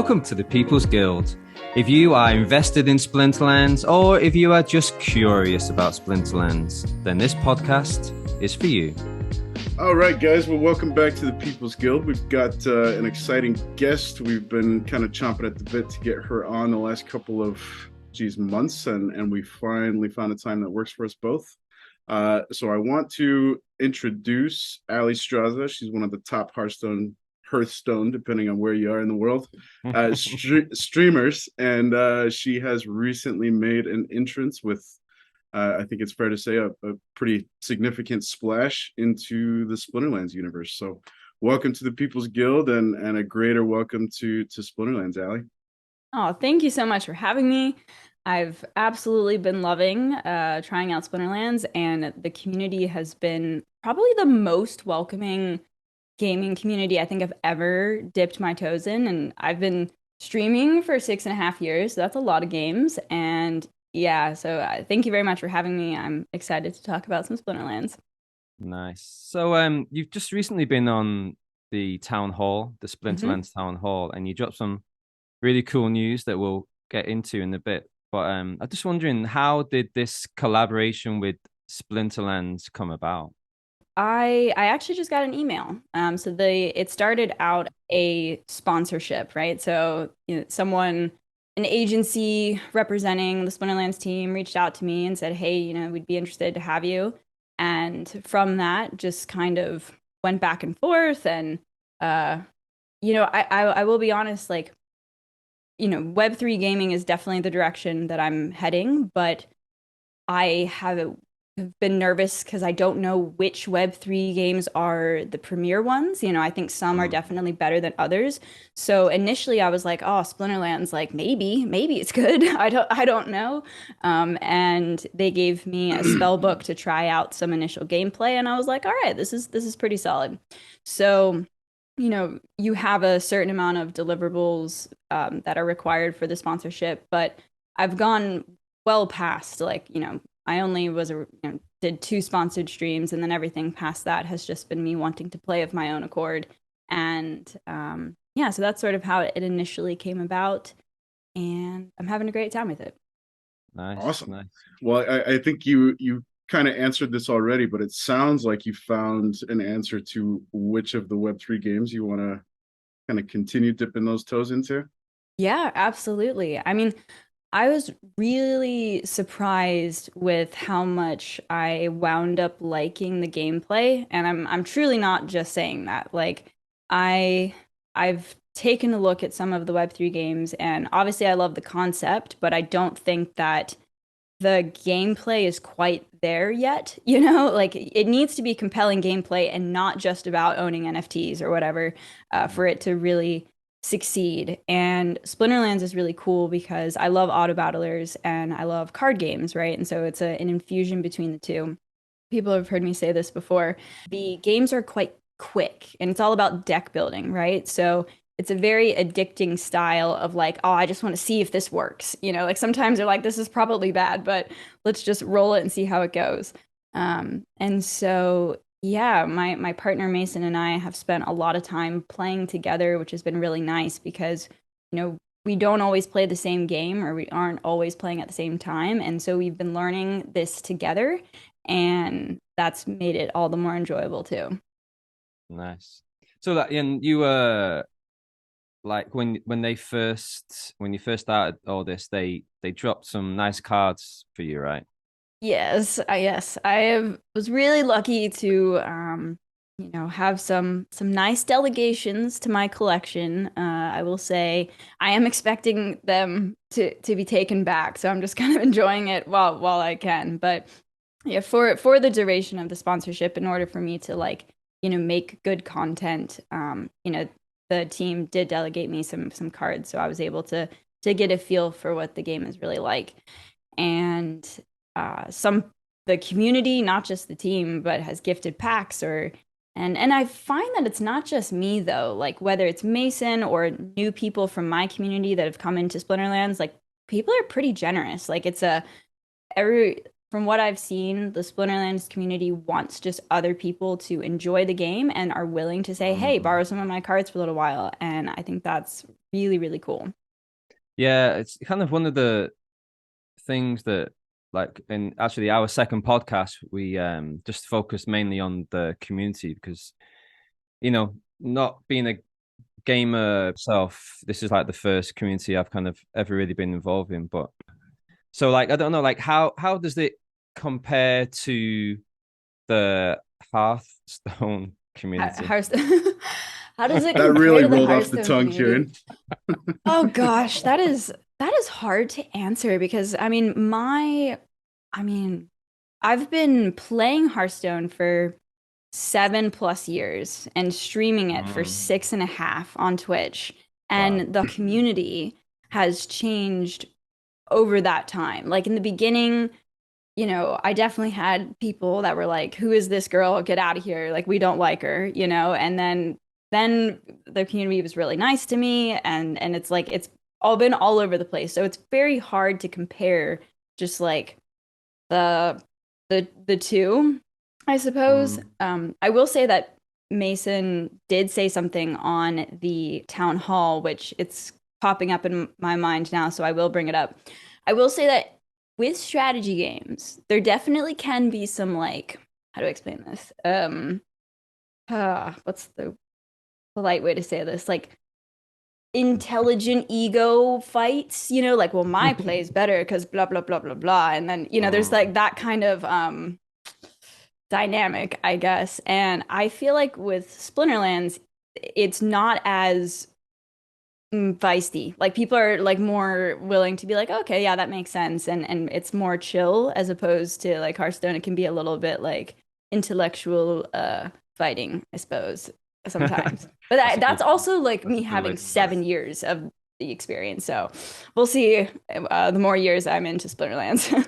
Welcome to the People's Guild. If you are invested in Splinterlands or if you are just curious about Splinterlands, then this podcast is for you. All right, guys. Well, welcome back to the People's Guild. We've got an exciting guest. We've been kind of chomping at the bit to get her on the last couple of months, and we finally found a time that works for us both. So I want to introduce Alliestrasza. She's one of the top Hearthstone, depending on where you are in the world, streamers, and she has recently made an entrance with, I think it's fair to say, a pretty significant splash into the Splinterlands universe. So welcome to the People's Guild, and a greater welcome to Splinterlands, Allie. Oh, thank you so much for having me. I've absolutely been loving trying out Splinterlands, and the community has been probably the most welcoming gaming community I think I've ever dipped my toes in. And I've been streaming for 6.5 years, so that's a lot of games. And yeah, so thank you very much for having me. I'm excited to talk about some Splinterlands. Nice. So you've just recently been on the town hall, the Splinterlands town hall, and you dropped some really cool news that we'll get into in a bit. But I'm just wondering, how did this collaboration with Splinterlands come about? I actually just got an email. So it started out a sponsorship, right? So an agency representing the Splinterlands team reached out to me and said, "Hey, we'd be interested to have you." And from that, just kind of went back and forth. And I will be honest, like, Web3 gaming is definitely the direction that I'm heading, but I have been nervous because I don't know which Web3 games are the premier ones. I think some are definitely better than others. So initially I was like, oh, Splinterlands, like maybe it's good. I don't know. And they gave me a spell book to try out some initial gameplay, and I was like, all right, this is pretty solid. So you have a certain amount of deliverables that are required for the sponsorship, but I've gone well past, like, I only did 2 sponsored streams, and then everything past that has just been me wanting to play of my own accord. And yeah, so that's sort of how it initially came about, and I'm having a great time with it. Nice. Awesome. Nice. Well, I think you kind of answered this already, but it sounds like you found an answer to which of the Web3 games you want to kind of continue dipping those toes into. Yeah, absolutely. I mean, I was really surprised with how much I wound up liking the gameplay, and I'm truly not just saying that. Like, I've taken a look at some of the Web3 games, and obviously I love the concept, but I don't think that the gameplay is quite there yet. Like, it needs to be compelling gameplay and not just about owning NFTs or whatever, for it to really succeed. And Splinterlands is really cool because I love auto battlers and I love card games, right? And so it's an infusion between the two. People have heard me say this before. The games are quite quick and it's all about deck building, right? So it's a very addicting style of, like, oh, I just want to see if this works. Like, sometimes they're like, this is probably bad, but let's just roll it and see how it goes. And so yeah, my partner Mason and I have spent a lot of time playing together, which has been really nice because, we don't always play the same game, or we aren't always playing at the same time. And so we've been learning this together, and that's made it all the more enjoyable too. Nice. So that, and you like when you first started all this, they dropped some nice cards for you, right? Yes, was really lucky to have some nice delegations to my collection. I will say I am expecting them to be taken back, so I'm just kind of enjoying it while I can. But yeah, for the duration of the sponsorship, in order for me to, like, make good content, the team did delegate me some cards, so I was able to get a feel for what the game is really like. And the community, not just the team, but has gifted packs, and I find that it's not just me though, like, whether it's Mason or new people from my community that have come into Splinterlands, like, people are pretty generous. Like, it's a every from what I've seen, the Splinterlands community wants just other people to enjoy the game and are willing to say, "Hey, Mhm. borrow some of my cards for a little while." And I think that's really, really cool. Yeah, it's kind of one of the things that, like, in actually our second podcast, we just focused mainly on the community because, not being a gamer myself, this is like the first community I've kind of ever really been involved in. But so, like, I don't know, like, how does it compare to the Hearthstone community? Hearthstone. How does it That compare really to the rolled off the Hearthstone tongue, community? Kieran. Oh gosh, that is hard to answer because I mean, I've been playing Hearthstone for 7+ years and streaming it for Mm, 6.5 on Twitch. wow. And the community has changed over that time. Like in the beginning, I definitely had people that were like, "Who is this girl? Get out of here. Like we don't like her," And then the community was really nice to me and it's like it's all been all over the place. So it's very hard to compare just like the the two, I suppose. Mm. I will say that Mason did say something on the town hall, which it's popping up in my mind now, so I will bring it up. I will say that with strategy games, there definitely can be some like, how do I explain this? What's the polite way to say this? Like intelligent ego fights, like, well, my play is better because blah blah blah blah blah. And then, there's like Mm. that kind of dynamic, I guess. And I feel like with Splinterlands, it's not as feisty. Like people are like more willing to be like, okay, yeah, that makes sense. And it's more chill as opposed to like Hearthstone. It can be a little bit like intellectual fighting, I suppose, sometimes. But That's a that's good also like that's me a good way having to put it. 7 years of the experience. So we'll see the more years I'm into Splinterlands.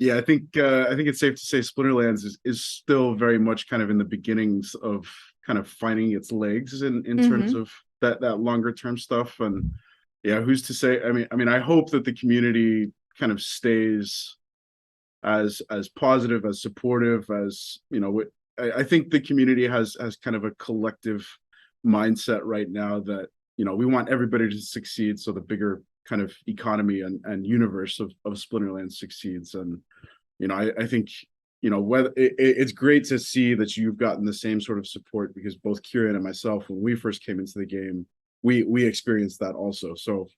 Yeah, I think it's safe to say Splinterlands is still very much kind of in the beginnings of kind of finding its legs in terms Hmm. of that longer term stuff. And yeah, who's to say? I mean, I hope that the community kind of stays as positive, as supportive as I think the community has kind of a collective mindset right now that we want everybody to succeed, so the bigger kind of economy and universe of Splinterland succeeds. And I think whether it's great to see that you've gotten the same sort of support, because both Kieran and myself, when we first came into the game, we experienced that also. So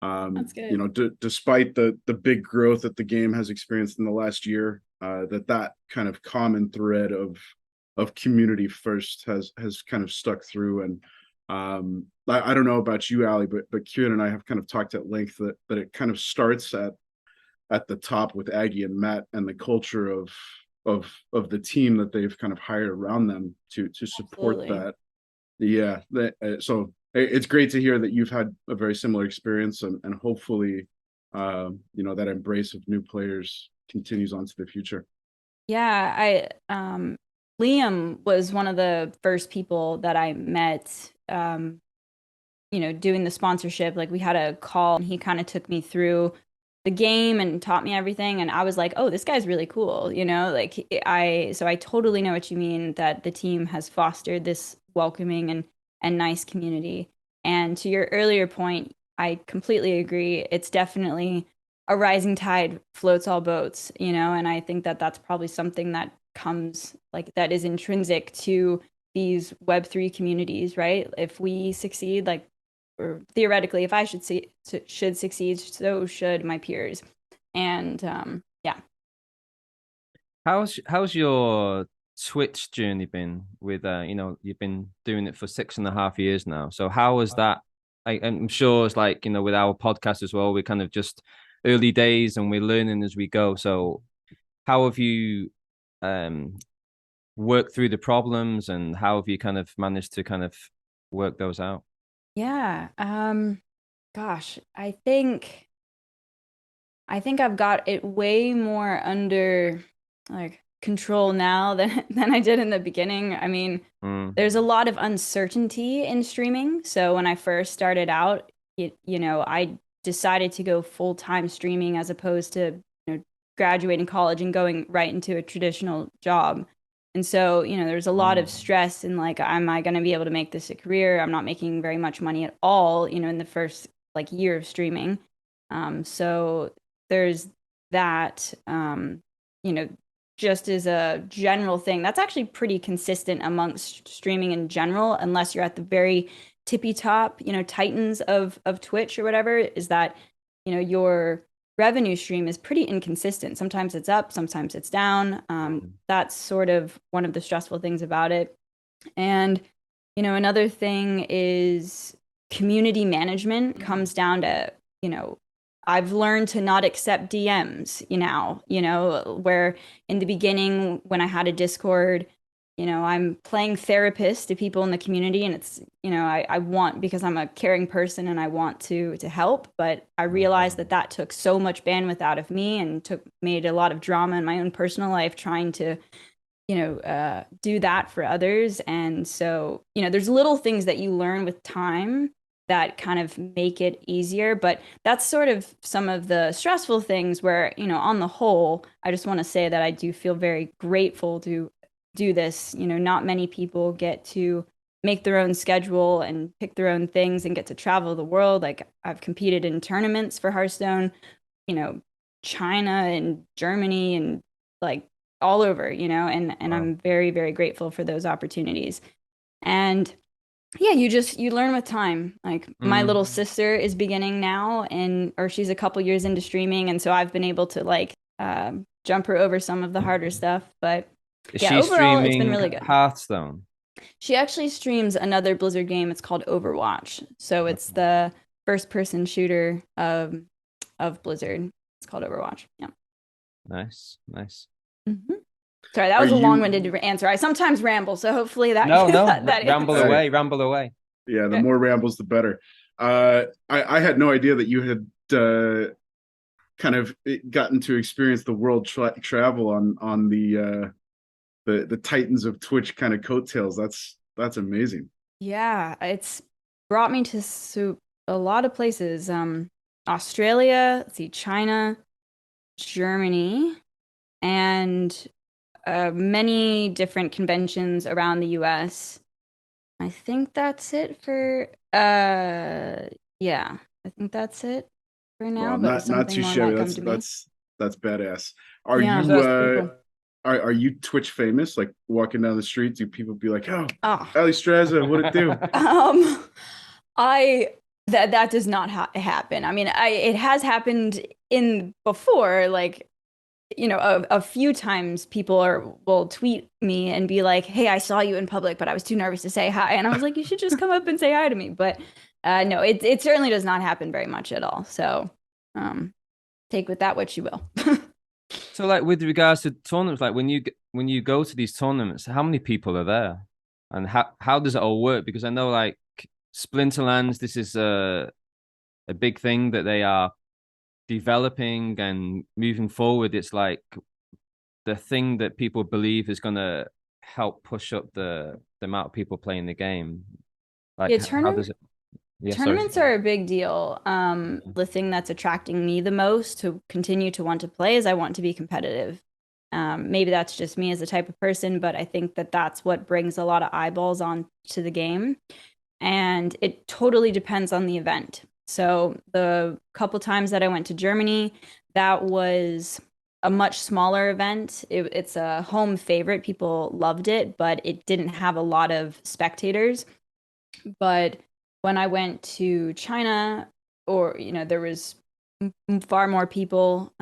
That's good. despite the big growth that the game has experienced in the last year, that kind of common thread of community first has kind of stuck through. And I don't know about you, Allie, but Kieran and I have kind of talked at length that it kind of starts at the top with Aggie and Matt, and the culture of the team that they've kind of hired around them to support Absolutely. that. Yeah, so it's great to hear that you've had a very similar experience, and hopefully, that embrace of new players continues on to the future. Yeah, Liam was one of the first people that I met, doing the sponsorship. Like we had a call and he kind of took me through the game and taught me everything. And I was like, oh, this guy's really cool, like so I totally know what you mean that the team has fostered this welcoming and nice community. And to your earlier point, I completely agree. It's definitely a rising tide floats all boats, and I think that that's probably something that comes like that is intrinsic to these Web3 communities, right? If we succeed, like, or theoretically, if I should succeed, so should my peers. And yeah. How's your Twitch journey been with you've been doing it for 6.5 years now. So how was that? I'm sure it's like, with our podcast as well, we're kind of just early days and we're learning as we go. So how have you um worked through the problems, and how have you kind of managed to kind of work those out? Yeah. Gosh, I think I've got it way more under like control now than than I did in the beginning. I mean, Mm, there's a lot of uncertainty in streaming. So when I first started out, I decided to go full-time streaming as opposed to, graduating college and going right into a traditional job. And so, there's a lot of stress in like, am I going to be able to make this a career? I'm not making very much money at all, in the first like year of streaming. So there's that, just as a general thing, that's actually pretty consistent amongst streaming in general, unless you're at the very tippy top, titans of Twitch or whatever, is that, your revenue stream is pretty inconsistent. Sometimes it's up, sometimes it's down. That's sort of one of the stressful things about it. And, another thing is community management comes down to, I've learned to not accept DMs, where in the beginning when I had a Discord, I'm playing therapist to people in the community, and it's, I want, because I'm a caring person and I want to help, but I realized that took so much bandwidth out of me and made a lot of drama in my own personal life trying to, do that for others. And so, there's little things that you learn with time that kind of make it easier, but that's sort of some of the stressful things where, on the whole, I just want to say that I do feel very grateful to do this. Not many people get to make their own schedule and pick their own things and get to travel the world. Like I've competed in tournaments for Hearthstone, China and Germany and like all over, and Wow. I'm very, very grateful for those opportunities. And yeah, you learn with time. Like my little sister is beginning now, or she's a couple years into streaming, and so I've been able to like jump her over some of the harder stuff. But Is yeah, she overall, it's been streaming really good. Hearthstone? She actually streams another Blizzard game. It's called Overwatch. So it's the first person shooter of Blizzard. It's called Overwatch. Yeah. Nice, nice. hmm Sorry, that Are was a you? long-winded answer. I sometimes ramble, so hopefully that No, no, that ramble answers. away, ramble away. Yeah, the more rambles, the better. I had no idea that you had kind of gotten to experience the world travel on the Titans of Twitch kind of coattails. That's amazing. Yeah, it's brought me to a lot of places. Australia, let's see, China, Germany, and many different conventions around the US. I think that's it for yeah, I think that's it for now, Well, but not something too more shabby. might come to me. That's badass. Are Yeah, you it's pretty cool. are you Twitch famous? Like walking down the street, do people be like, "Oh, Oh, Alliestrasza, what it do?" um, I that does not happen. I mean, it has happened in before, like a few times people will tweet me and be like, "Hey, I saw you in public, but I was too nervous to say hi." And I was like, "You should just come up and say hi to me." But no, it certainly does not happen very much at all. So um, take with that what you will. So, like with regards to tournaments, like when you go to these tournaments, how many people are there, and how does it all work? Because I know like Splinterlands, this is a big thing that they are developing and moving forward. It's like the thing that people believe is going to help push up the amount of people playing the game. Like Yeah, how does it? Yeah, sorry. tournaments are a big deal. The thing that's attracting me the most to continue to want to play is I want to be competitive. Maybe that's just me as a type of person, but I think that that's what brings a lot of eyeballs on to the game. And it totally depends on the event. So the couple times that I went to Germany, that was a much smaller event. It's a home favorite. People loved it, but it didn't have a lot of spectators. But when I went to China, or there was far more people.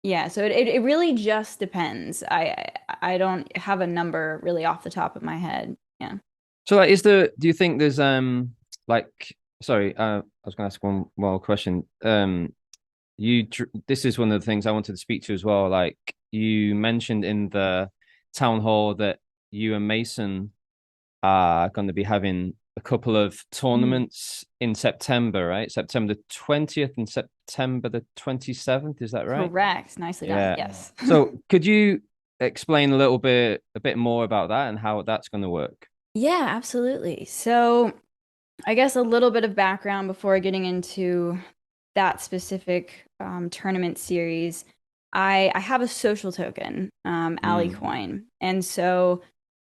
Yeah, so it really just depends. I don't have a number really off the top of my head. Yeah. So, like, do you think there's like, sorry, I was going to ask one more question. This is one of the things I wanted to speak to as well. Like, you mentioned in the town hall that you and Mason are going to be having a couple of Mhm. tournaments in September, right? September the 20th and September the 27th. Is that right? Correct. Nicely done. Yeah. Yes. So, could you explain a bit more about that and how that's going to work? Yeah, absolutely. So, I guess a little bit of background before getting into that specific tournament series. I have a social token, Ally Mm. coin,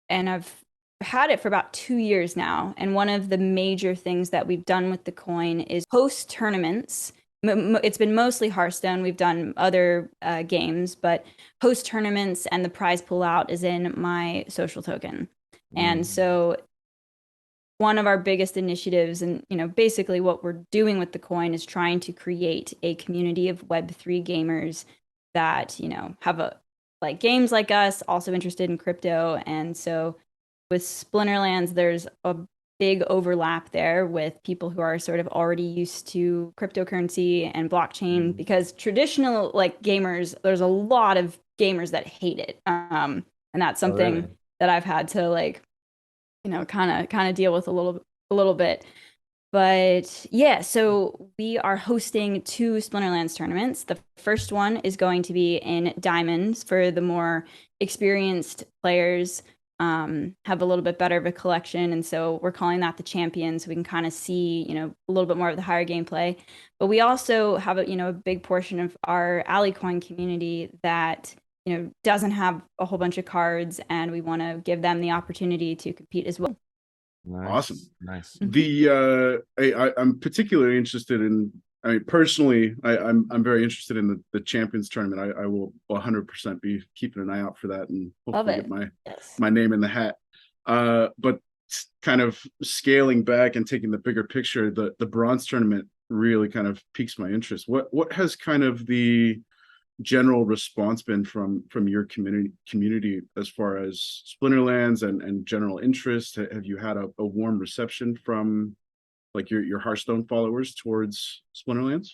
and I've had it for about 2 years now. And one of the major things that we've done with the coin is host tournaments. It's been mostly Hearthstone. We've done other games, but host tournaments and the prize pool out is in my social token. And Mm. so one of our biggest initiatives and basically what we're doing with the coin is trying to create a community of Web3 gamers that have a like games like us, also interested in crypto. And so with Splinterlands there's a big overlap there with people who are sort of already used to cryptocurrency and blockchain, Mm. because traditional like gamers, there's a lot of gamers that hate it, and that's Oh, something really? that I've had to like kind of deal with a little bit. But yeah, so we are hosting two Splinterlands tournaments. The first one is going to be in Diamonds for the more experienced players, have a little bit better of a collection. And so we're calling that the champion, so we can kind of see, a little bit more of the higher gameplay. But we also have a big portion of our Alley Coin community that, doesn't have a whole bunch of cards, and we want to give them the opportunity to compete as well. Awesome. Nice, nice. I'm particularly interested in. I mean, personally, I'm very interested in the Champions tournament. I will 100% be keeping an eye out for that and Love hopefully get it. Yes. my name in the hat. But kind of scaling back and taking the bigger picture, the bronze tournament really kind of piques my interest. What has kind of the general response been from your community as far as Splinterlands and general interest? Have you had a warm reception from like your Hearthstone followers towards Splinterlands?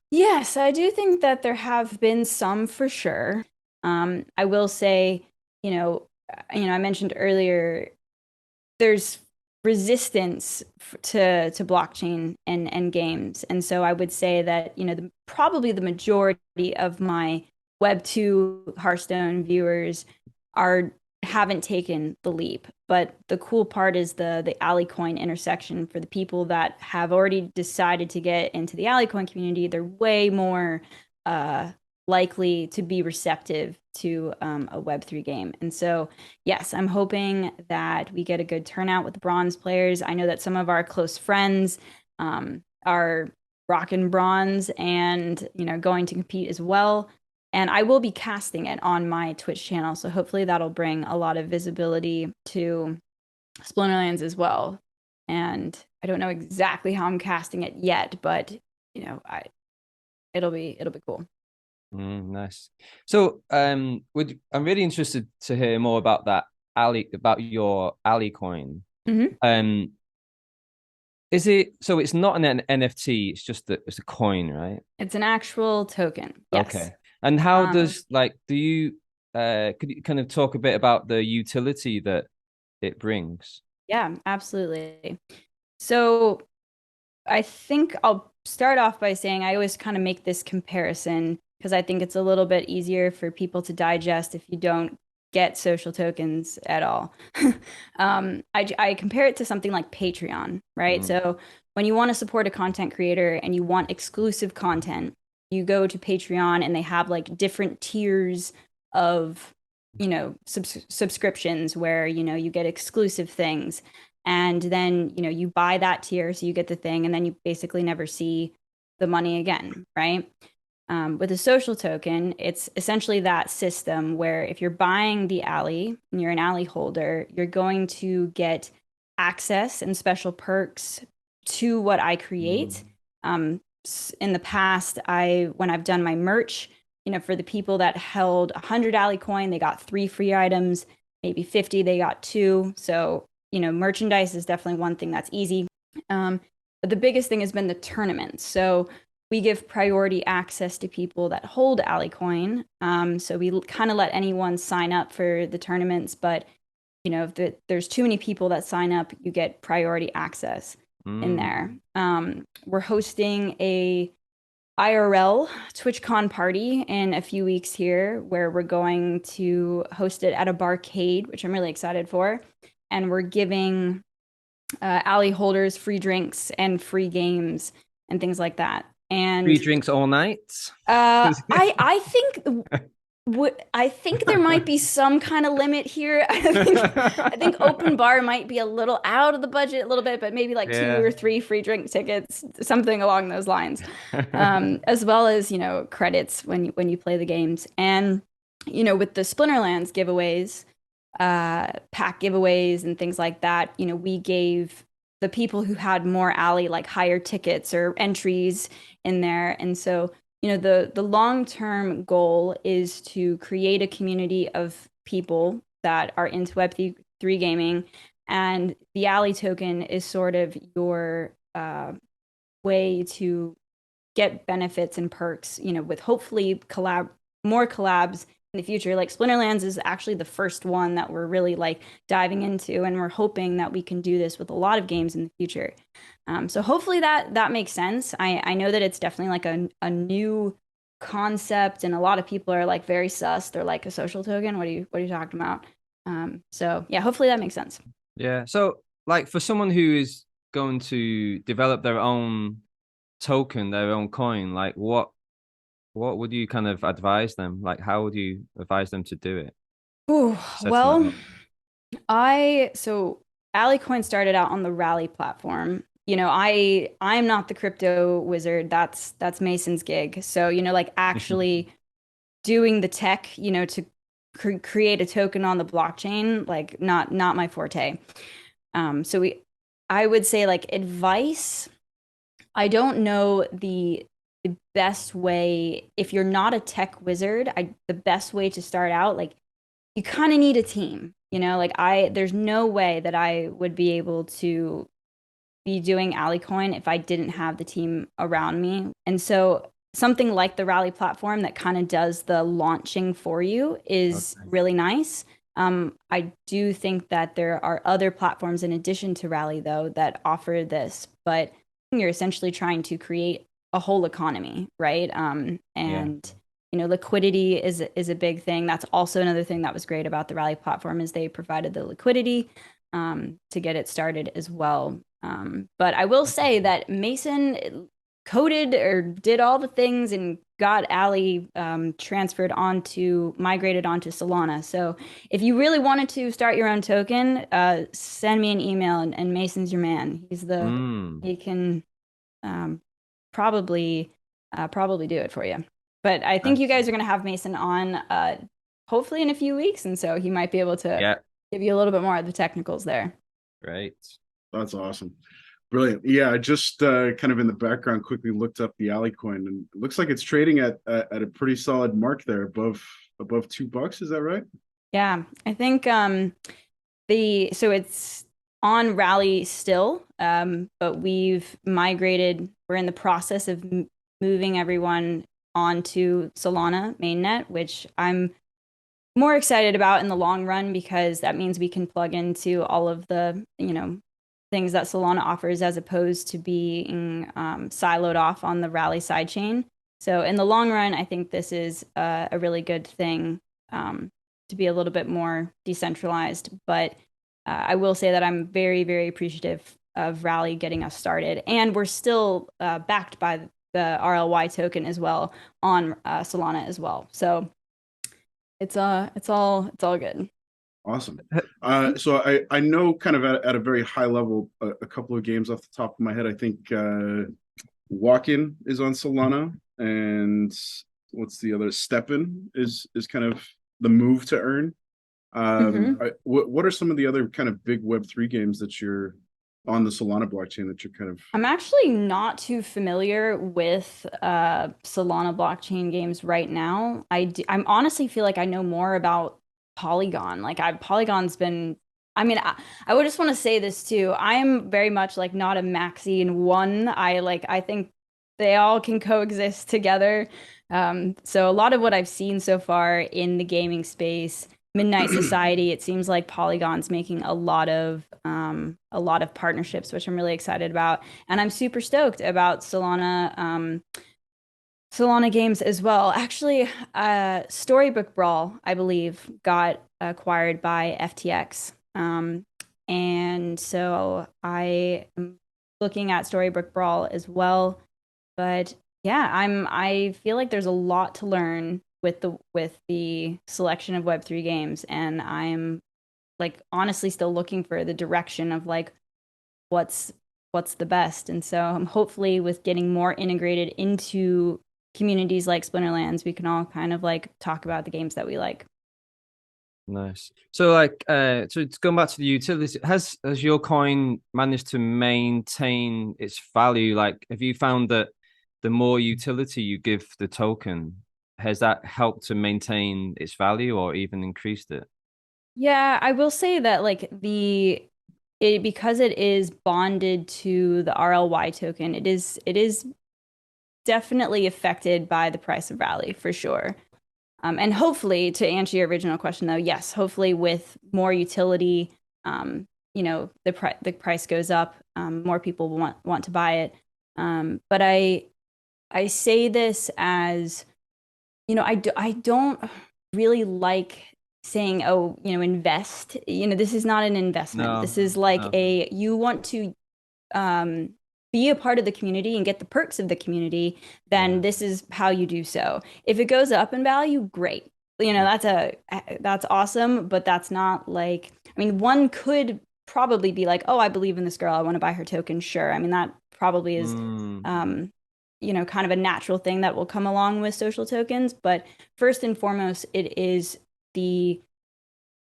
Yes, I do think that there have been some for sure. I will say, I mentioned earlier, there's resistance to blockchain and games, and so I would say that probably the majority of my Web2 Hearthstone viewers are haven't taken the leap. But the cool part is the Alleycoin intersection. For the people that have already decided to get into the Alleycoin community, they're way more uh, likely to be receptive to a Web3 game. And so, yes, I'm hoping that we get a good turnout with the bronze players. I know that some of our close friends are rocking bronze and going to compete as well. And I will be casting it on my Twitch channel, so hopefully that'll bring a lot of visibility to Splinterlands as well. And I don't know exactly how I'm casting it yet, but I it'll be cool. Nice. So, would I'm really interested to hear more about about your Alley coin. Hmm. Um, is it so? It's not an NFT. It's just it's a coin, right? It's an actual token. Yes. Okay. And how Um, does do you could you kind of talk a bit about the utility that it brings? yeah, absolutely. So I think I'll start off by saying I always kind of make this comparison because I think it's a little bit easier for people to digest if you don't get social tokens at all. I compare it to something like Patreon, right? Mm. So when you want to support a content creator and you want exclusive content, you go to Patreon and they have like different tiers of, subscriptions where, you get exclusive things. And then you buy that tier, so you get the thing, and then you basically never see the money again, right? With a social token, it's essentially that system where if you're buying the alley and you're an alley holder, you're going to get access and special perks to what I create. Mm. In the past, when I've done my merch, for the people that held 100 alley coin, they got 3 free items. Maybe 50, they got 2. So merchandise is definitely one thing that's easy. But the biggest thing has been the tournaments. So we give priority access to people that hold Alleycoin. So we kind of let anyone sign up for the tournaments, but if there's too many people that sign up, you get priority access in there. Mm. We're hosting a IRL TwitchCon party in a few weeks here, where we're going to host it at a barcade, which I'm really excited for. And we're giving alley holders free drinks and free games and things like that. Free And drinks all night. I think I think there might be some kind of limit here. I think open bar might be a little out of the budget a little bit, but maybe like two Yeah. or three free drink tickets, something along those lines. As well as, credits when you play the games. And, with the Splinterlands giveaways, pack giveaways and things like that, we gave the people who had more alley like higher tickets or entries in there. And so, the long-term goal is to create a community of people that are into Web3 gaming, and the alley token is sort of your way to get benefits and perks, with hopefully more collabs in the future. Like Splinterlands is actually the first one that we're really like diving into, and we're hoping that we can do this with a lot of games in the future. So hopefully that makes sense. I know that it's definitely like a new concept, and a lot of people are like very sus. They're like, a social token? What are you talking about? So yeah, hopefully that makes sense. Yeah. So, like, for someone who is going to develop their own token, their own coin, like, what would you kind of advise them? Like, how would you advise them to do it, Ooh, setting it well, up? so Alicoin started out on the Rally platform. I'm not the crypto wizard. That's Mason's gig. So, like actually doing the tech, to create a token on the blockchain, like not my forte. So I would say like advice. I don't know the best way if you're not a tech wizard. The best way to start out, like you kind of need a team. Like there's no way that I would be able to be doing Alicoin if I didn't have the team around me. And so something like the Rally platform that kind of does the launching for you is Okay. really nice. I do think that there are other platforms in addition to Rally, though, that offer this, but you're essentially trying to create a whole economy, right? Yeah. And liquidity is a big thing. That's also another thing that was great about the Rally platform is they provided the liquidity to get it started as well. But I will say that Mason coded or did all the things and got Ally migrated onto Solana. So if you really wanted to start your own token, send me an email, and Mason's your man. Mm, He can um, probably probably do it for you. But I think you that's guys are going to have Mason on hopefully in a few weeks, and so he might be able to yeah, give you a little bit more of the technicals there. great. That's awesome. Brilliant. Yeah, I just kind of in the background quickly looked up the Alley coin, and it looks like it's trading at a pretty solid mark there, above $2. Is that right? Yeah, I think so it's on Rally still, but we're in the process of moving everyone onto Solana mainnet, which I'm more excited about in the long run because that means we can plug into all of the, things that Solana offers as opposed to being siloed off on the Rally sidechain. So in the long run, I think this is a really good thing to be a little bit more decentralized. But I will say that I'm very, very appreciative of Rally getting us started, and we're still backed by the RLY token as well on Solana as well. So it's all good. Awesome. So I know kind of at a very high level a couple of games off the top of my head. I think Walk-In is on Solana, and what's the other? Steppin is kind of the move to earn. Hmm. What are some of the other kind of big Web3 games that you're on the Solana blockchain that you're kind of I'm actually not too familiar with Solana blockchain games right now. I'm honestly feel like I know more about Polygon. Like Polygon's been. I mean, I would just want to say this too. I am very much like not a maxi in one. I think they all can coexist together. So a lot of what I've seen so far in the gaming space, Midnight Society, it seems like Polygon's making a lot of partnerships, which I'm really excited about. And I'm super stoked about Solana games as well. Actually, Storybook Brawl, I believe, got acquired by FTX. And so I am looking at Storybook Brawl as well. But Yeah, I feel like there's a lot to learn with the selection of Web3 games, and I'm like honestly still looking for the direction of like what's what's the best. And so hopefully with getting more integrated into communities like Splinterlands, we can all kind of like talk about the games that we like. Nice. So like so it's going back to the utility, has your coin managed to maintain its value? Like have you found that the more utility you give the token, has that helped to maintain its value or even increased it? Yeah, I will say that like because it is bonded to the RLY token, it is definitely affected by the price of rally for sure. And hopefully, to answer your original question, though, yes, hopefully with more utility, the price goes up, more people want to buy it. But I say this as, I don't really like saying, oh, invest. This is not an investment. No, This is like no. you want to um, be a part of the community and get the perks of the community, then Yeah. this is how you do so. If it goes up in value, great. Mm. That's awesome, but that's not like, I mean, one could probably be like, oh, I believe in this girl. I want to buy her token. Sure. I mean, that probably is, Mm. um, kind of a natural thing that will come along with social tokens. But first and foremost, it is the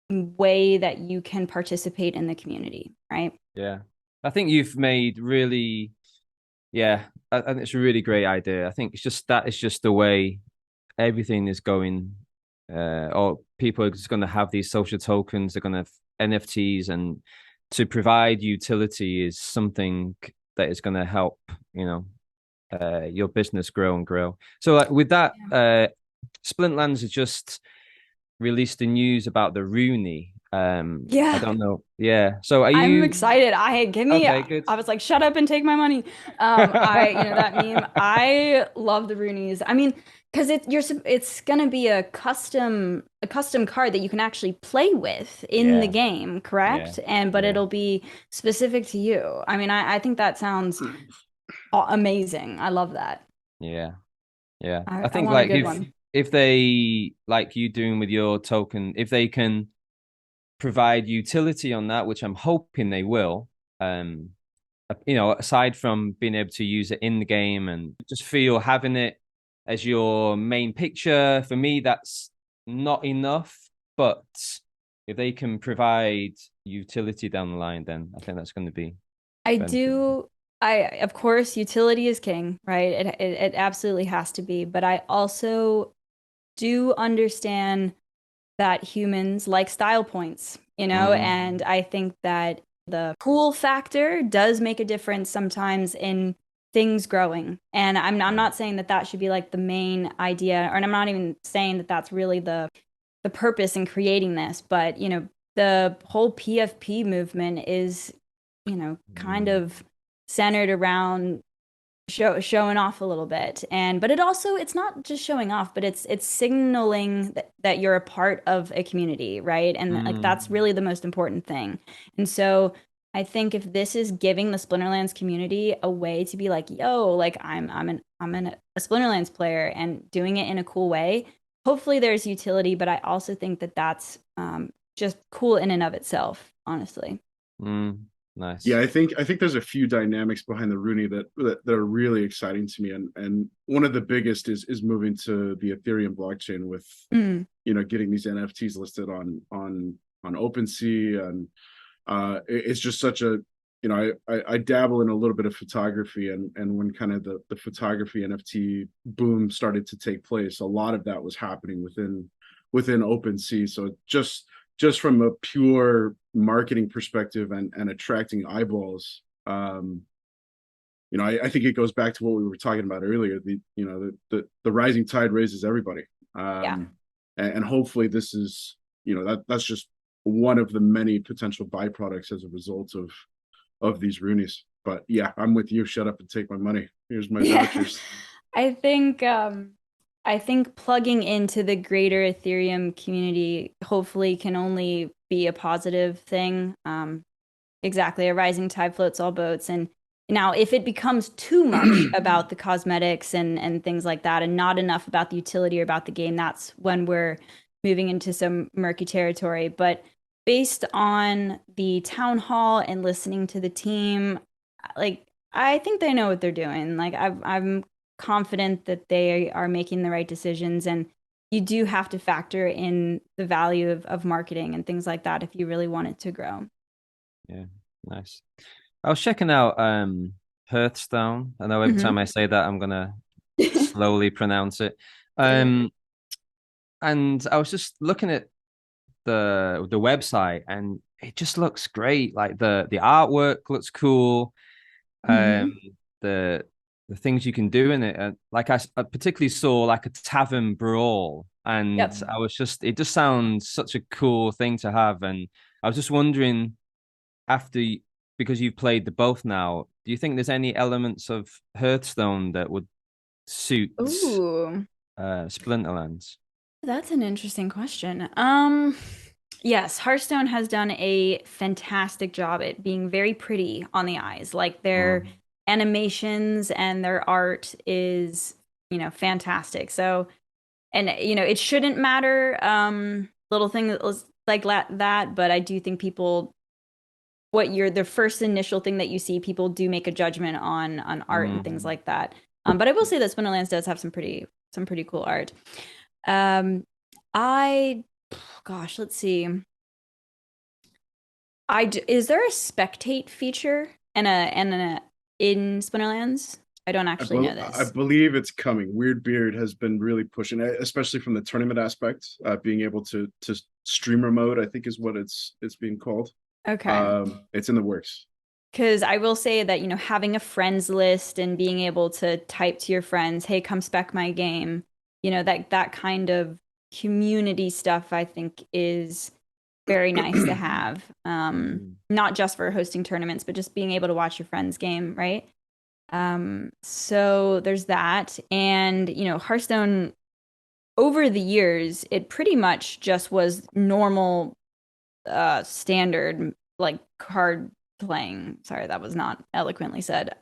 way that you can participate in the community, right? Yeah. I think you've made really, yeah, and it's a really great idea. I think it's just that is just the way everything is going. Or people are just going to have these social tokens, they're going to have NFTs, and to provide utility is something that is going to help, your business grow and grow. So, like with that, Splintlands has just released the news about the Rooney. I Yeah. don't know. Yeah. So, are I'm you excited. I give me. okay? Good. I was like, shut up and take my money. That meme. I love the Roonies. I mean, because it's gonna be a custom card that you can actually play with in the Yeah. game, Yeah. correct? But Yeah. it'll be specific to you. I mean, I think that sounds amazing. I love that. Yeah. Yeah. I I think want a like good one. if they like you doing with your token, if they can provide utility on that, which I'm hoping they will, um, aside from being able to use it in the game and just feel having it as your main picture, for me, that's not enough. But if they can provide utility down the line, then I think that's going to be I beneficial. do. Of course, utility is king, right? It absolutely has to be. But I also do understand that humans like style points, Mm, and I think that the cool factor does make a difference sometimes in things growing. And I'm yeah. not saying that that should be like the main idea, or and I'm not even saying that that's really the purpose in creating this, but the whole PFP movement is, kind Mm, of centered around showing off a little bit. But it's not just showing off, but it's signaling that you're a part of a community, right? And like mm, that's really the most important thing. And so I think if this is giving the Splinterlands community a way to be like, yo, like a Splinterlands player and doing it in a cool way, hopefully there's utility, but I also think that that's just cool in and of itself, honestly. mm, Yeah, nice. I think there's a few dynamics behind the Rooney that are really exciting to me, and one of the biggest is moving to the Ethereum blockchain with Mm, getting these NFTs listed on OpenSea, and it's just such a I dabble in a little bit of photography, and when kind of the photography NFT boom started to take place, a lot of that was happening within OpenSea. So just from a pure marketing perspective and attracting eyeballs, I think it goes back to what we were talking about earlier. The rising tide raises everybody, yeah. and hopefully this is that's just one of the many potential byproducts as a result of these Roonies. But yeah, I'm with you. Shut up and take my money. Here's my Yeah. vouchers. I think I think plugging into the greater Ethereum community hopefully can only be a positive thing. Exactly, a rising tide floats all boats. And Now, if it becomes too much about the cosmetics and things like that, and not enough about the utility or about the game, that's when we're moving into some murky territory. But based on the town hall and listening to the team, like I think they know what they're doing. Like I'm confident that they are making the right decisions, and you do have to factor in the value of marketing and things like that if you really want it to grow. Yeah, nice. I was checking out Hearthstone. I know every time Hmm. I say that I'm gonna slowly pronounce it. Um and I was just looking at the website and it just looks great. Like the artwork looks cool. Um Hmm. the the things you can do in it. Like I particularly saw like a tavern brawl and Yep. I was just it just sounds such a cool thing to have and I was just wondering after because you've played the both now, do you think there's any elements of Hearthstone that would suit Ooh. Splinterlands? That's an interesting question. Yes, Hearthstone has done a fantastic job at being very pretty on the eyes. Like their Mm. animations and their art is, fantastic. So, and it shouldn't matter, little things like that, but I do think people, the first initial thing that you see, people do make a judgment on art and things Mm. like that. But I will say that Splinterlands does have some pretty cool art. Um, I, gosh, let's see. Is there a spectate feature in Splinterlands? I don't actually know I this. believe it's coming. Weirdbeard has been really pushing it, especially from the tournament aspect, being able to streamer mode, I think is what it's being called. Okay. It's in the works. Because I will say that, having a friends list and being able to type to your friends, hey, come spec my game, that kind of community stuff, I think is very nice to have. Mm. Not just for hosting tournaments, but just being able to watch your friends game, right? So there's that. And, Hearthstone, over the years, it pretty much just was normal, standard, like card playing. Sorry, that was not eloquently said.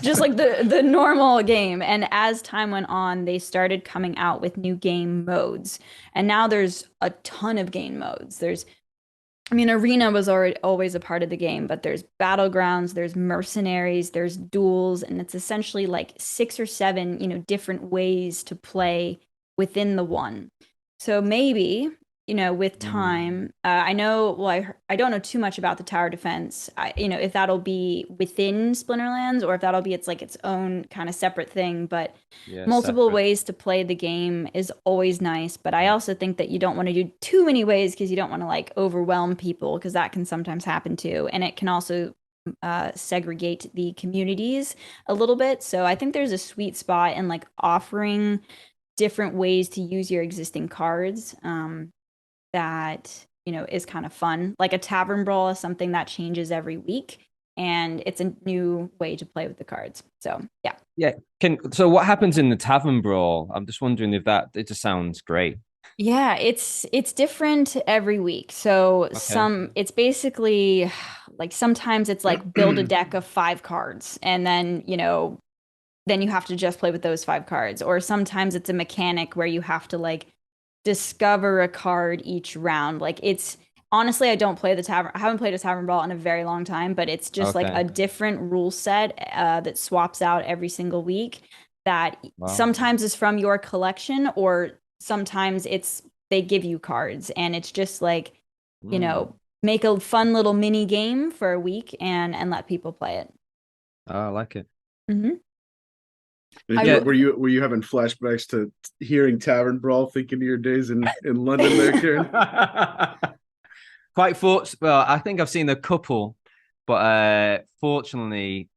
Just like the normal game. And as time went on, they started coming out with new game modes. And now there's a ton of game modes. Arena was already always a part of the game, but there's battlegrounds, there's mercenaries, there's duels, and it's essentially like six or seven, different ways to play within the one. So maybe, with Mm. time, I know, well, I don't know too much about the tower defense. If that'll be within Splinterlands or if that'll be its own kind of separate thing, but Yeah, multiple separate. ways to play the game is always nice, but I also think that you don't want to do too many ways because you don't want to like overwhelm people because that can sometimes happen too. And it can also segregate the communities a little bit. So I think there's a sweet spot in like offering different ways to use your existing cards, that, is kind of fun. Like a tavern brawl is something that changes every week. And it's a new way to play with the cards. So, yeah. Yeah. So what happens in the tavern brawl? I'm just wondering if that it just sounds great. Yeah, it's different every week. So Okay. it's basically like sometimes it's like build a deck of five cards and then you have to just play with those five cards. Or sometimes it's a mechanic where you have to like discover a card each round. Like it's honestly, I haven't played a tavern brawl in a very long time, but it's just like Okay. a different rule set that swaps out every single week that Wow. sometimes is from your collection or sometimes it's they give you cards and it's just like, Mm. make a fun little mini game for a week and let people play it. Oh, I like it. Hmm. And I Yeah. will. were you having flashbacks to hearing Tavern Brawl, thinking of your days in London there, Kieran? Quite well, I think I've seen a couple, but fortunately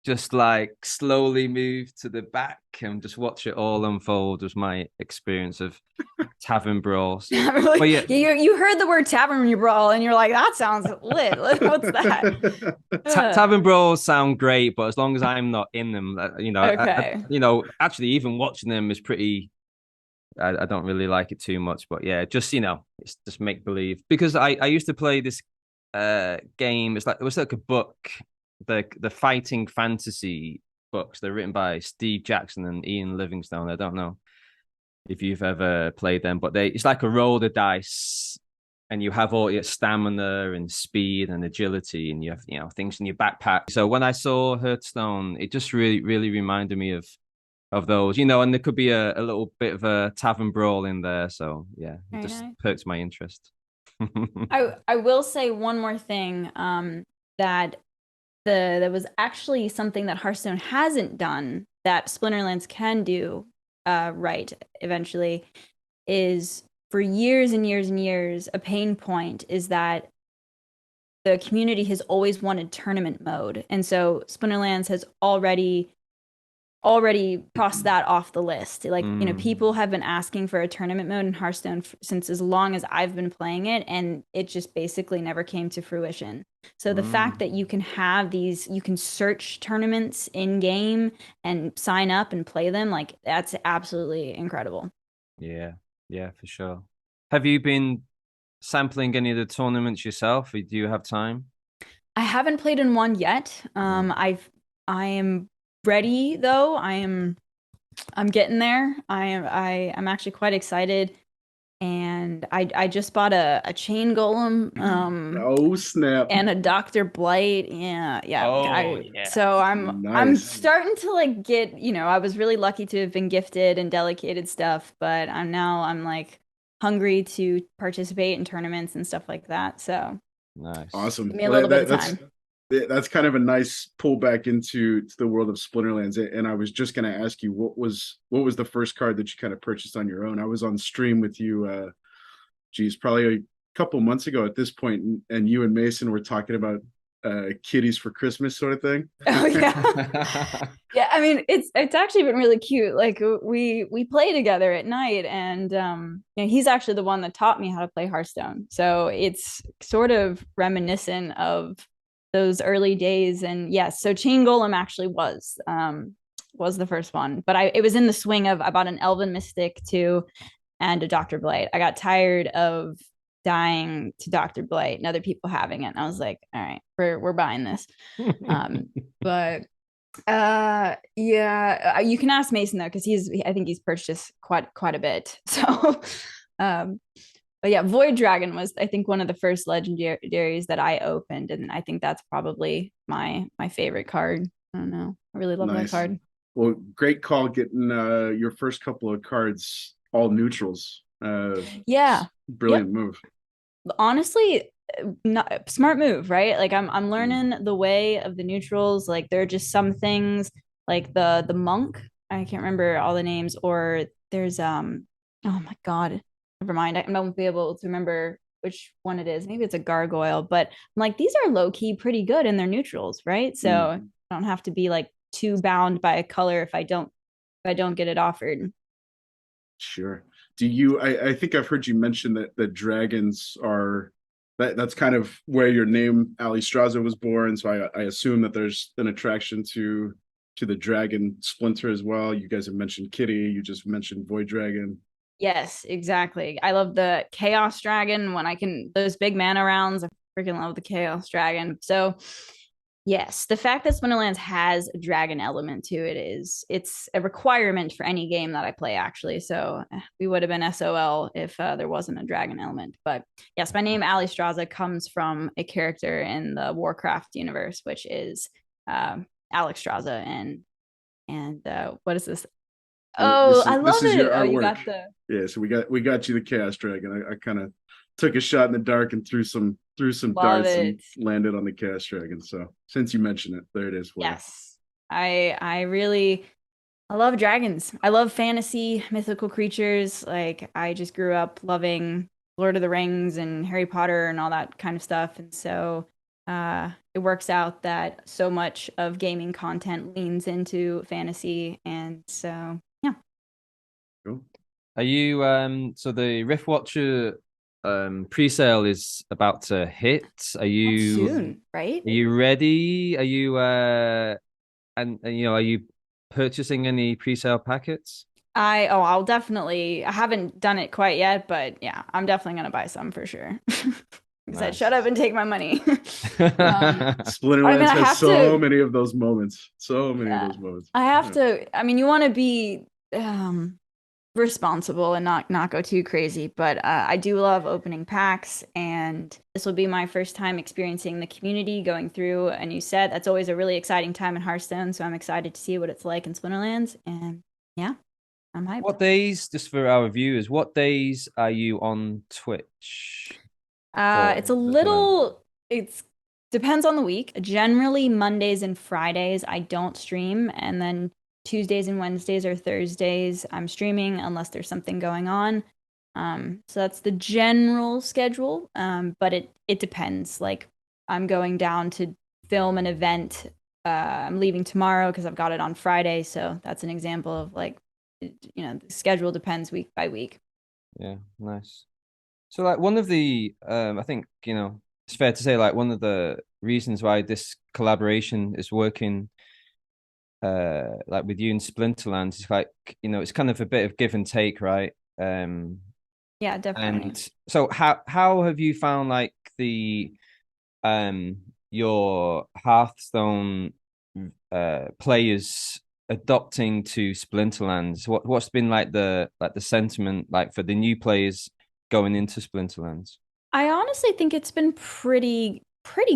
just like slowly move to the back and just watch it all unfold was my experience of tavern brawls. Really, But yeah, you heard the word tavern brawl and you're like, that sounds lit. What's that? Ugh. tavern brawls sound great, but as long as I'm not in them, Okay. actually even watching them is pretty. I don't really like it too much, but yeah, just it's just make believe because I used to play this game. It was like a book. the fighting fantasy books. They're written by Steve Jackson and Ian Livingstone. I don't know if you've ever played them, but it's like a roll the dice, and you have all your stamina and speed and agility, and you have things in your backpack. So when I saw Hearthstone, it just really reminded me of those, and there could be a little bit of a tavern brawl in there. So yeah, it Very just nice. perks my interest. I will say one more thing, that that was actually something that Hearthstone hasn't done that Splinterlands can do right eventually, is for years and years and years, a pain point is that the community has always wanted tournament mode. And so Splinterlands has already crossed that off the list. Like, people have been asking for a tournament mode in Hearthstone since as long as I've been playing it, and it just basically never came to fruition. So the fact that you can have these, you can search tournaments in game and sign up and play them, like that's absolutely incredible. Yeah, yeah, for sure. Have you been sampling any of the tournaments yourself? Do you have time? I haven't played in one yet. Mm. I am ready though. I'm getting there. I'm actually quite excited, and I just bought a chain golem Oh snap! and a Dr. Blight. Yeah, yeah. Oh yeah. So I'm Nice. starting to like get, I was really lucky to have been gifted and delegated stuff, but I'm like hungry to participate in tournaments and stuff like that. So Nice. give Awesome. me a Well, little bit of time. that's kind of a nice pullback into the world of Splinterlands. And I was just going to ask you, what was the first card that you kind of purchased on your own? I was on stream with you, geez, probably a couple months ago at this point, and you and Mason were talking about kitties for Christmas sort of thing. Oh yeah. Yeah, I mean it's actually been really cute. Like we play together at night, and he's actually the one that taught me how to play Hearthstone. So it's sort of reminiscent of those early days. And yes, so Chain Golem actually was the first one. But it was in the swing of I bought an Elven Mystic too and a Dr. Blight. I got tired of dying to Dr. Blight and other people having it. And I was like, all right, we're buying this. But yeah, you can ask Mason though, because I think he's purchased quite a bit. So but yeah, Void Dragon was, I think, one of the first legendaries that I opened, and I think that's probably my favorite card. I don't know, I really love that Nice. card. Well, great call getting your first couple of cards all neutrals. Yeah. Yep. Brilliant move. Honestly, not smart move, right? Like I'm Mm. learning the way of the neutrals. Like there are just some things like the monk. I can't remember all the names. Or there's oh my god, never mind. I won't be able to remember which one it is. Maybe it's a gargoyle, but I'm like, these are low key pretty good in their neutrals, right? So Mm. I don't have to be like too bound by a color if I don't get it offered. Sure. Do you? I think I've heard you mention that dragons are that's kind of where your name Alliestrasza was born. So I assume that there's an attraction to the dragon Splinter as well. You guys have mentioned Kitty. You just mentioned Void Dragon. Yes, exactly. I love the Chaos Dragon when I can, those big mana rounds. I freaking love the Chaos Dragon. So, yes, the fact that Splinterlands has a dragon element to it it's a requirement for any game that I play actually. So, we would have been SOL if there wasn't a dragon element. But yes, my name Alliestrasza comes from a character in the Warcraft universe, which is Alliestrasza, and what is this? Oh, I This love is your it. Oh, you artwork. got the Yeah, so we got you the Chaos Dragon. I kind of took a shot in the dark and threw some love darts and it. landed on the Chaos Dragon. So since you mentioned it, there it is for you. Yes. I love dragons. I love fantasy, mythical creatures. Like I just grew up loving Lord of the Rings and Harry Potter and all that kind of stuff. And so it works out that so much of gaming content leans into fantasy. And so yeah. Cool. Are you so the Rift Watcher pre-sale is about to hit. Are That's you soon, right? are you ready? Are you and are you purchasing any pre-sale packets? I'll definitely, I haven't done it quite yet, but yeah, I'm definitely gonna buy some for sure. I said, shut up Nice. and take my money. But I mean, Splinterlands I has have so to, many of those moments. So many of yeah, those moments. I have Yeah. to, I mean, you want to be responsible and not go too crazy, but I do love opening packs, and this will be my first time experiencing the community going through a new set. That's always a really exciting time in Hearthstone, so I'm excited to see what it's like in Splinterlands, and yeah, I'm hyped. What days, just for our viewers, what days are you on Twitch for It's a Splinterlands? little, it's depends on the week. Generally, Mondays and Fridays I don't stream, and then Tuesdays and Wednesdays or Thursdays I'm streaming unless there's something going on. So that's the general schedule. But it depends. Like I'm going down to film an event. I'm leaving tomorrow because I've got it on Friday, so that's an example of like, the schedule depends week by week. Yeah, nice. So like one of the I think, it's fair to say like one of the reasons why this collaboration is working like with you and Splinterlands is like, it's kind of a bit of give and take, right? Yeah, definitely. And so how have you found like the um your Hearthstone players adopting to Splinterlands? What's been like the sentiment like for the new players going into Splinterlands? I honestly think it's been pretty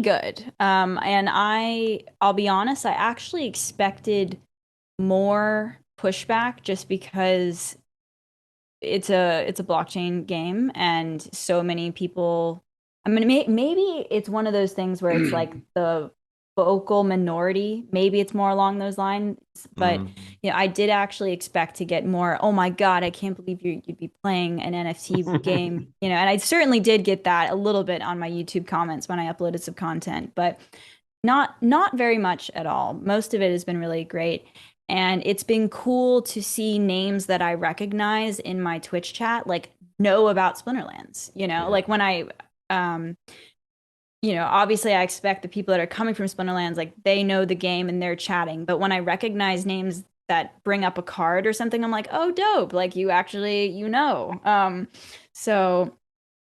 good. And I'll be honest, I actually expected more pushback just because it's a blockchain game and so many people. I mean, maybe it's one of those things where it's like the vocal minority. Maybe it's more along those lines, but Mm. I did actually expect to get more. Oh my God, I can't believe you'd be playing an NFT game. And I certainly did get that a little bit on my YouTube comments when I uploaded some content, but not very much at all. Most of it has been really great. And it's been cool to see names that I recognize in my Twitch chat, like know about Splinterlands, Yeah. like when um, obviously I expect the people that are coming from Splinterlands, like they know the game and they're chatting. But when I recognize names that bring up a card or something, I'm like, oh, dope. Like you actually, so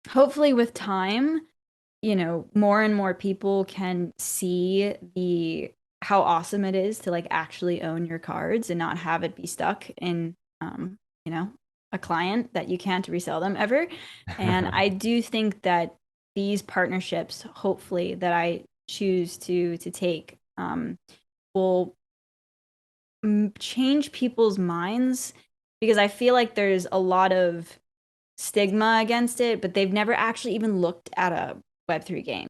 hopefully with time, more and more people can see the how awesome it is to like actually own your cards and not have it be stuck in you know, a client that you can't resell them ever. And I do think that these partnerships, hopefully, that I choose to take, will change people's minds because I feel like there's a lot of stigma against it, but they've never actually even looked at a Web3 game.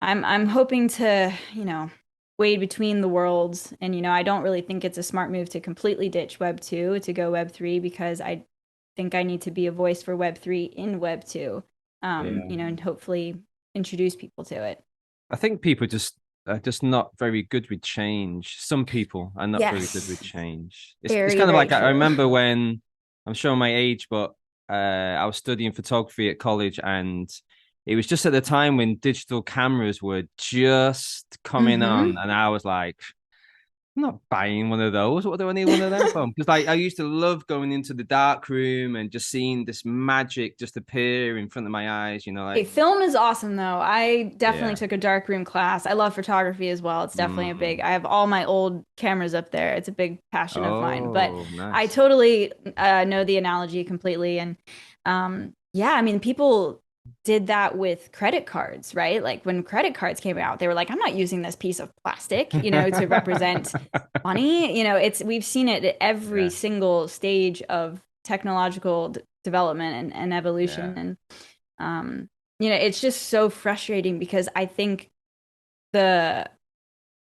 I'm hoping to, wade between the worlds, and I don't really think it's a smart move to completely ditch Web 2 to go Web 3 because I think I need to be a voice for Web 3 in Web 2. Yeah. And hopefully introduce people to it. I think people just are just not very good with change. Some people are not very good with Yes. change. It's Very, kind of very like I true. remember when I'm showing my age, but I was studying photography at college, and it was just at the time when digital cameras were just coming on, Mm-hmm. and I was like, I'm not buying one of those. What do I need one of them from? Because like I used to love going into the dark room and just seeing this magic just appear in front of my eyes. Hey, Like film is awesome though. I definitely yeah. took a darkroom class. I love photography as well. It's definitely a big, Mm. I have all my old cameras up there. It's a big passion of mine. But Oh, I nice. totally know the analogy completely. And yeah, I mean, people did that with credit cards, right? Like when credit cards came out, they were like, I'm not using this piece of plastic, to represent money. We've seen it at every Yeah, single stage of technological development and evolution. yeah, And um, it's just so frustrating because I think the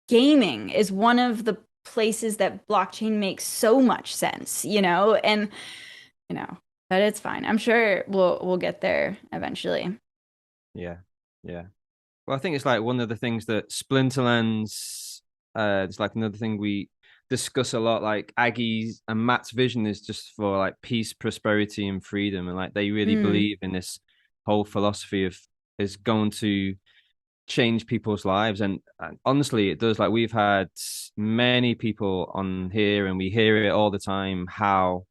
gaming is one of the places that blockchain makes so much sense, and you know, but it's fine. I'm sure we'll get there eventually. yeah, yeah. Well, I think it's like one of the things that Splinterlands, it's like another thing we discuss a lot. Like Aggie's and Matt's vision is just for like peace, prosperity, and freedom, and like they really Mm, believe in this whole philosophy of is going to change people's lives. And honestly, it does. Like we've had many people on here, and we hear it all the time how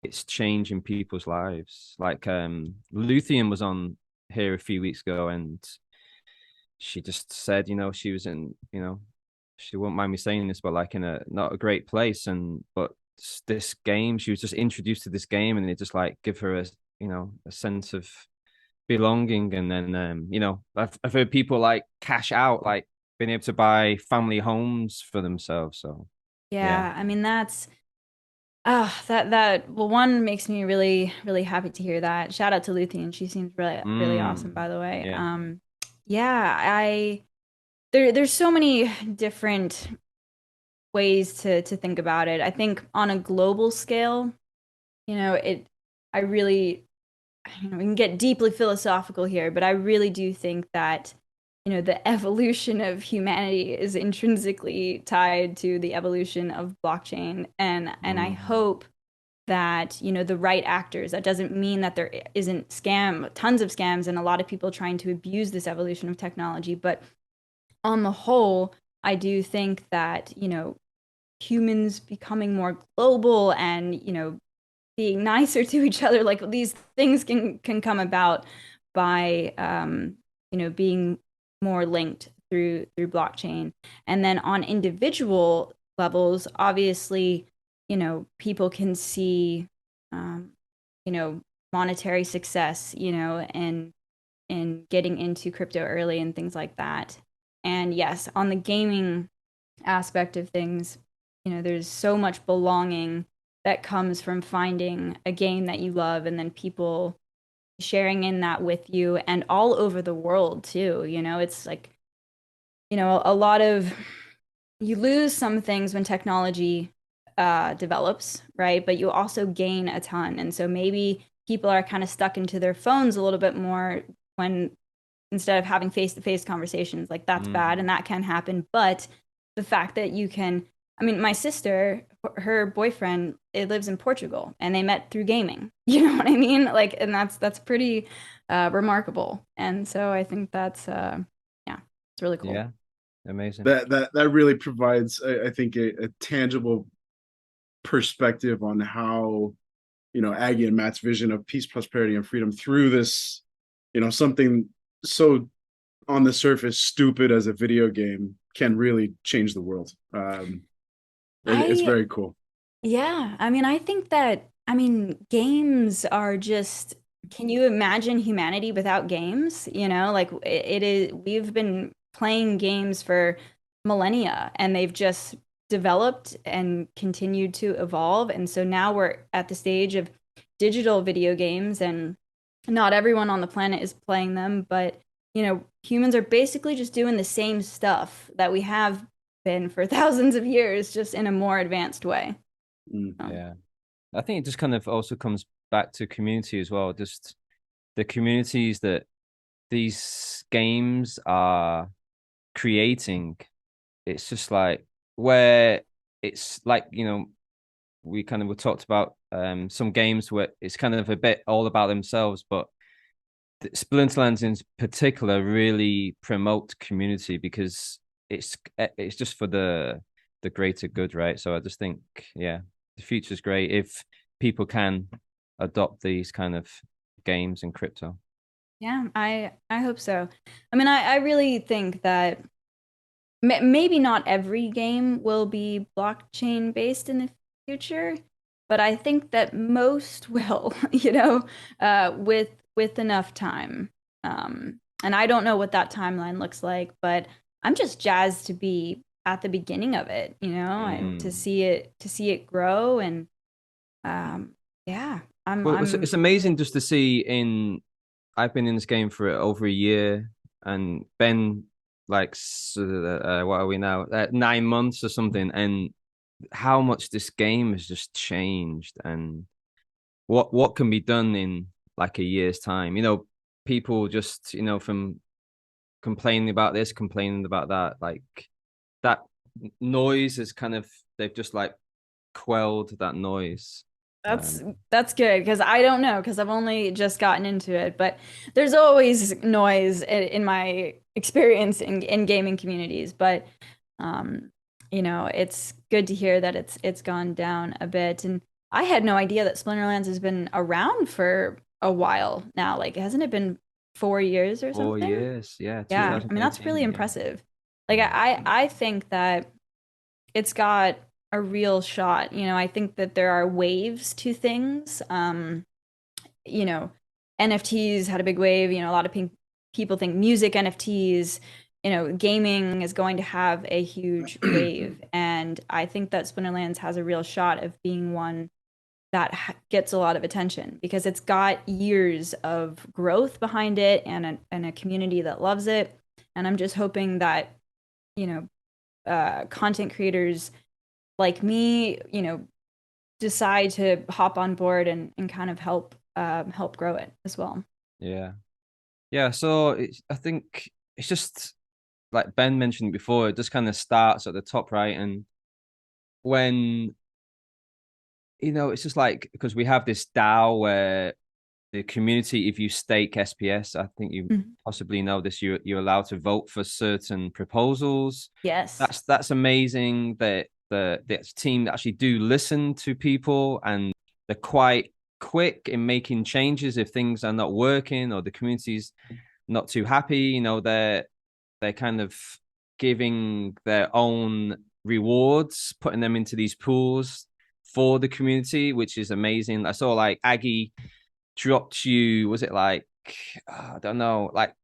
it's changing people's lives. Like Luthien was on here a few weeks ago, and she just said, she was in, she won't mind me saying this, but like in a not a great place, and but this game, she was just introduced to this game, and it just like give her a sense of belonging. And then I've heard people like cash out, like being able to buy family homes for themselves. So yeah. Yeah, I mean that's that well, one makes me really really happy to hear that. Shout out to Luthien. She seems really really awesome, Mm, by the way. yeah. Yeah, there's so many different ways to think about it. I think on a global scale, it I really we can get deeply philosophical here, but I really do think that, the evolution of humanity is intrinsically tied to the evolution of blockchain. And I Mm, hope that, the right actors, that doesn't mean that there isn't tons of scams and a lot of people trying to abuse this evolution of technology, but on the whole, I do think that, humans becoming more global and, being nicer to each other, like these things can come about by being more linked through blockchain. And then on individual levels, obviously, people can see um, monetary success, and getting into crypto early and things like that. And yes, on the gaming aspect of things, there's so much belonging that comes from finding a game that you love and then people sharing in that with you and all over the world too. It's like, a lot of you lose some things when technology develops, right? But you also gain a ton. And so maybe people are kind of stuck into their phones a little bit more when instead of having face-to-face conversations. Like that's bad and mm, that can happen. But the fact that you can, I mean, my sister, her boyfriend, it lives in Portugal and they met through gaming. You know what I mean? Like, and that's pretty remarkable. And so I think that's yeah, it's really cool. yeah. Amazing. That really provides, I think, a tangible perspective on how, Aggie and Matt's vision of peace, prosperity, and freedom through this, something so on the surface stupid as a video game can really change the world. It's I very cool. Yeah, I mean, I think that, I mean, games are just, can you imagine humanity without games? Like it is, we've been playing games for millennia and they've just developed and continued to evolve. And so now we're at the stage of digital video games and not everyone on the planet is playing them, but, humans are basically just doing the same stuff that we have been for thousands of years, just in a more advanced way. Mm. Oh. Yeah. I think it just kind of also comes back to community as well. Just the communities that these games are creating. It's just like where it's like, we kind of were talked about some games where it's kind of a bit all about themselves, but Splinterlands in particular really promote community because it's just for the greater good, right? So I just think, yeah, the future's great if people can adopt these kind of games and crypto. Yeah, I hope so. I mean, I really think that maybe not every game will be blockchain based in the future, but I think that most will, with enough time. And I don't know what that timeline looks like, but I'm just jazzed to be at the beginning of it, and to Mm. see it grow and um yeah, I'm Well, it's I'm amazing just to see in. I've been in this game for over a year, and Ben, like, what are we now? 9 months or something, and how much this game has just changed, and what can be done in like a year's time. People just from complaining about this, complaining about that, like that noise is kind of they've just like quelled that noise. That's Um, that's good because I don't know because I've only just gotten into it, but there's always noise in my experience in gaming communities. But um, it's good to hear that it's gone down a bit. And I had no idea that Splinterlands has been around for a while now. Like, hasn't it been 4 years or 4 years, yeah, Yeah, I mean that's 2018, really yeah. impressive. Like I think that it's got a real shot. I think that there are waves to things. You know, NFTs had a big wave. A lot of people think music NFTs, gaming is going to have a huge wave. And I think that Splinterlands has a real shot of being one that gets a lot of attention because it's got years of growth behind it and a community that loves it. And I'm just hoping that, content creators like me, decide to hop on board and kind of help grow it as well. Yeah. Yeah, so I think it's just like Ben mentioned before, it just kind of starts at the top right. And when, it's just like because we have this DAO where the community, if you stake SPS, I think you Mhm. possibly know this, you're allowed to vote for certain proposals. Yes. That's amazing that the team actually do listen to people, and they're quite quick in making changes if things are not working or the community's not too happy. They're kind of giving their own rewards, putting them into these pools for the community, which is amazing. I saw like Aggie dropped you, was it like, I don't know, like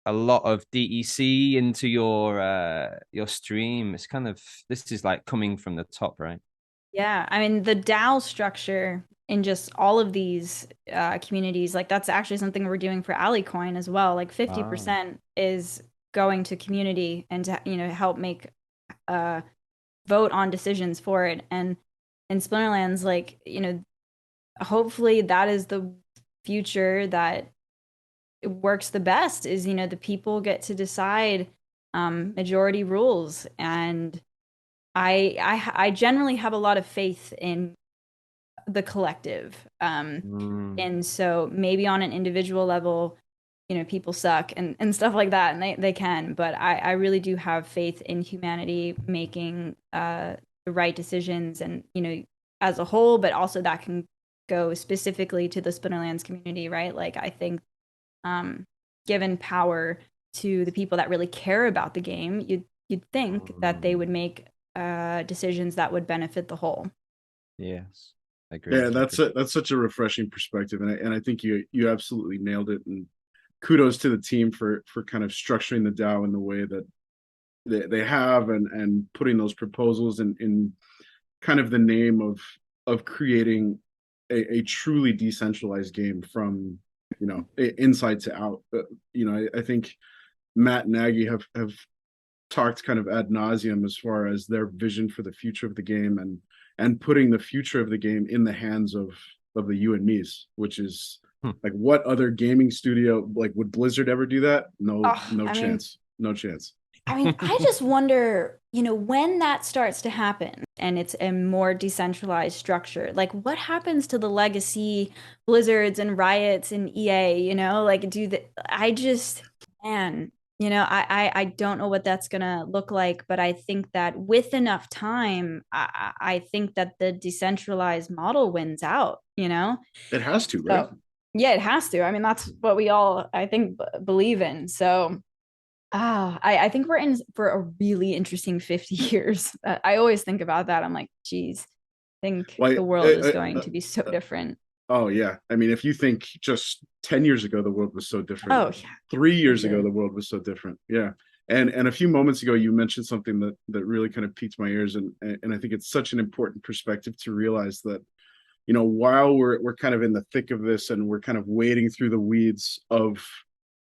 a lot of DEC into your stream. It's kind of, this is like coming from the top, right? Yeah. I mean, the DAO structure in just all of these communities, like that's actually something we're doing for AllieCoin as well. Like Oh. 50% is going to community and to, help make uh vote on decisions for it. And in Splinterlands, like, hopefully that is the future that it works the best is, the people get to decide majority rules. And I generally have a lot of faith in the collective. Mm. And so maybe on an individual level, people suck and stuff like that, and they can, but I really do have faith in humanity making the right decisions and, as a whole, but also that can go specifically to the Splinterlands community, right? Like I think um, given power to the people that really care about the game, you'd think that they would Mm. make decisions that would benefit the whole. Yes, agree, Yeah, agree. that's such a refreshing perspective, and I think you absolutely nailed it. And kudos to the team for kind of structuring the DAO in the way that they have, and putting those proposals in kind of the name of creating a truly decentralized game from inside to out. I think Matt and Nagy have talked kind of ad nauseum as far as their vision for the future of the game, and putting the future of the game in the hands of the you and me's, which is Hmm. like, what other gaming studio, like, would Blizzard ever do that? No, Oh, no I mean, chance. No chance. I just wonder, when that starts to happen and it's a more decentralized structure, like what happens to the legacy Blizzards and Riots and EA, like I just, man, I don't know what that's gonna look like, but I think that with enough time, I think that the decentralized model wins out, It has to, right? So yeah, it has to. I mean, that's what we all, I think, believe in. So I think we're in for a really interesting 50 years. I always think about that. I'm like, geez, I think Like, the world is going to be so different. oh yeah. I mean, if you think just 10 years ago the world was so different. Oh, yeah, 3 years ago for the world was so different. Yeah. And a few moments ago you mentioned something that really kind of piqued my ears, and I think it's such an important perspective to realize that, while we're kind of in the thick of this, and we're kind of wading through the weeds of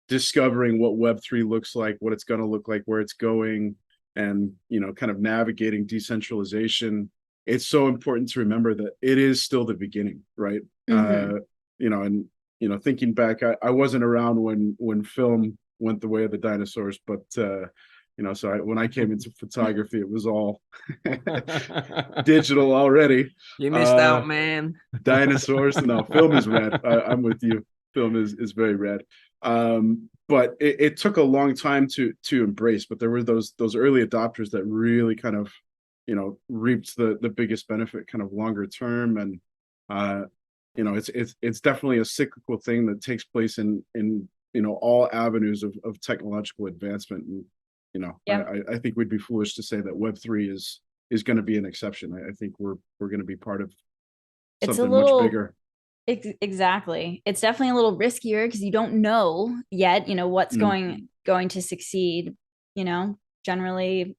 discovering what Web3 looks like, what it's going to look like, where it's going, and kind of navigating decentralization, it's so important to remember that it is still the beginning, right? sure. And thinking back, I wasn't around when film went the way of the dinosaurs, but so when I came into photography, it was all digital already. You missed uh out, man. Dinosaurs, no, film is rad. I'm with you. Film is very rad. But it took a long time to embrace, but there were those early adopters that really kind of reaped the biggest benefit kind of longer term. And it's definitely a cyclical thing that takes place in all avenues of technological advancement. And Yeah. I think we'd be foolish to say that Web3 is going to be an exception. I think we're going to be part of It's a something much little bigger. exactly. It's definitely a little riskier because you don't know yet, what's Mm. going to succeed. Generally,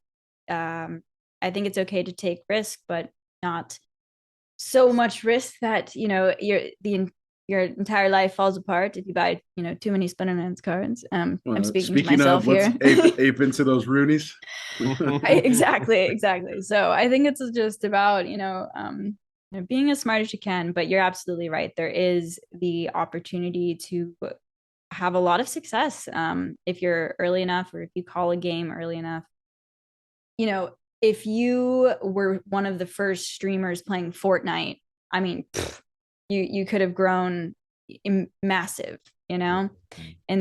I think it's okay to take risk, but not so much risk that your entire life falls apart if you buy too many Splinterlands cards. I'm speaking to Speaking myself of, let's here. ape into those Roonies. Exactly. So I think it's just about being as smart as you can. But you're absolutely right. There is the opportunity to have a lot of success if you're early enough, or if you call a game early enough. If you were one of the first streamers playing Fortnite, I mean, you could have grown massive, and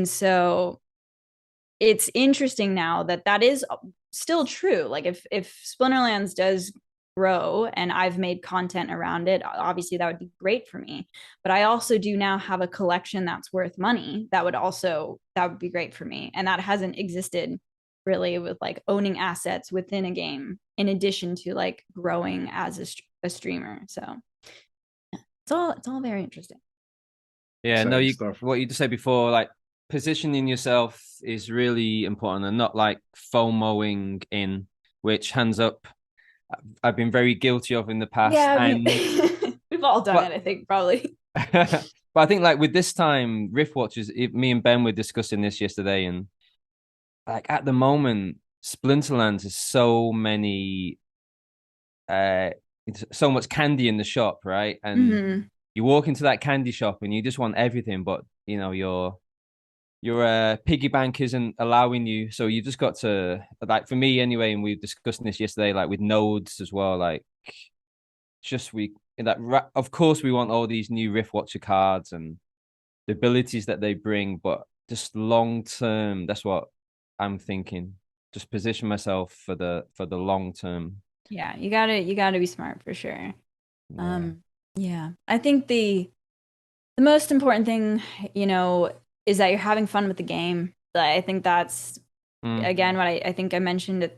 so it's interesting now that is still true. Like if Splinterlands does grow and I've made content around it, obviously that would be great for me. But I also do now have a collection that's worth money that would be great for me. And that hasn't existed really with like owning assets within a game in addition to like growing as a streamer. So it's all very interesting. Yeah, no, Exciting you stuff. what you just said before, like positioning yourself is really important and not like FOMOing in, which hands up, I've been very guilty of in the past. Yeah, And we've all done but it, I think, probably. but I think like with this time, Rift Watchers, me and Ben were discussing this yesterday, and like at the moment, Splinterlands is uh so much candy in the shop, right? And Mm-hmm. you walk into that candy shop and you just want everything, but your piggy bank isn't allowing you, so you just got to, like, for me anyway, and we were discussing this yesterday, like with nodes as well, like just we that of course we want all these new Rift Watcher cards and the abilities that they bring, but just long term, that's what I'm thinking. Just position myself for the long term. Yeah, you gotta be smart for sure. Yeah. Um, yeah. I think the most important thing, is that you're having fun with the game. I think that's Mm. again what I think I mentioned at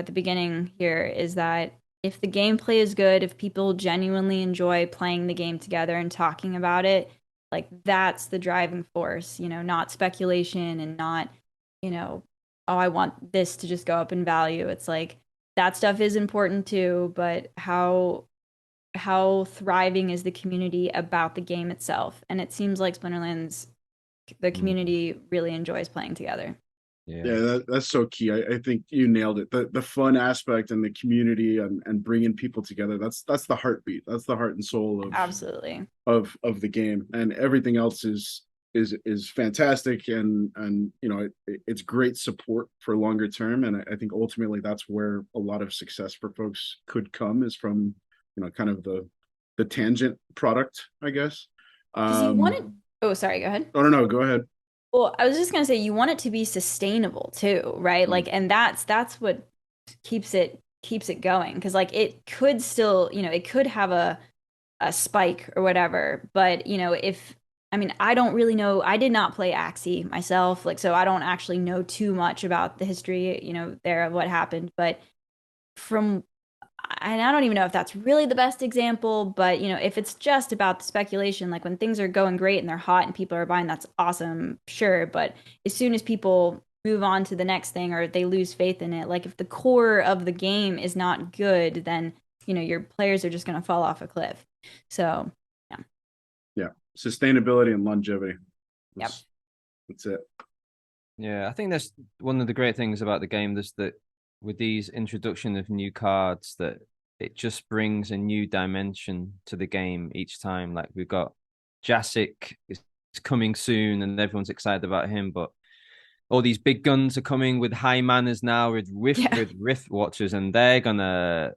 the beginning here is that if the gameplay is good, if people genuinely enjoy playing the game together and talking about it, like that's the driving force, not speculation and not, oh, I want this to just go up in value. It's like that stuff is important too, but how thriving is the community about the game itself? And it seems like Splinterlands, the Mm. community really enjoys playing together. Yeah. Yeah, that's so key. I think you nailed it. The fun aspect and the community and bringing people together. That's the heartbeat. That's the heart and soul Absolutely. of the game. And everything else is fantastic. And it's great support for longer term. And I think ultimately that's where a lot of success for folks could come, is from kind of the tangent product, I guess. Because you want Um, it. Oh, sorry, go ahead. I don't know. Go ahead. Well, I was just gonna say you want it to be sustainable too, right? Mm. Like, and that's what keeps it going. Because like it could still, it could have a spike or whatever, but if I mean, I don't really know. I did not play Axie myself, like, so I don't actually know too much about the history, there of what happened. But from and I don't even know if that's really the best example, but if it's just about the speculation, like when things are going great and they're hot and people are buying, that's awesome, sure. But as soon as people move on to the next thing or they lose faith in it, like if the core of the game is not good, then your players are just going to fall off a cliff. So, yeah. Yeah, sustainability and longevity. Yep. That's it. Yeah, I think that's one of the great things about the game. Is that with these introduction of new cards, that it just brings a new dimension to the game each time. Like we've got Jasic is coming soon, and everyone's excited about him. But all these big guns are coming with high manners now Yeah. with Rift Watchers, and they're gonna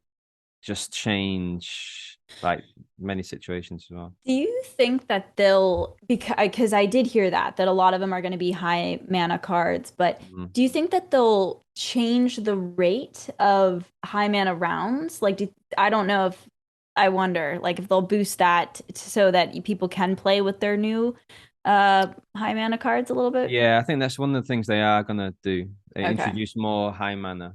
just change like many situations as well. Do you think that they'll, because I did hear that a lot of them are going to be high mana cards, but Mm. do you think that they'll change the rate of high mana rounds? Like, I don't know if I wonder, like, if they'll boost that so that people can play with their new High mana cards a little bit. Yeah, I think that's one of the things they are gonna do. They Okay. introduce more high mana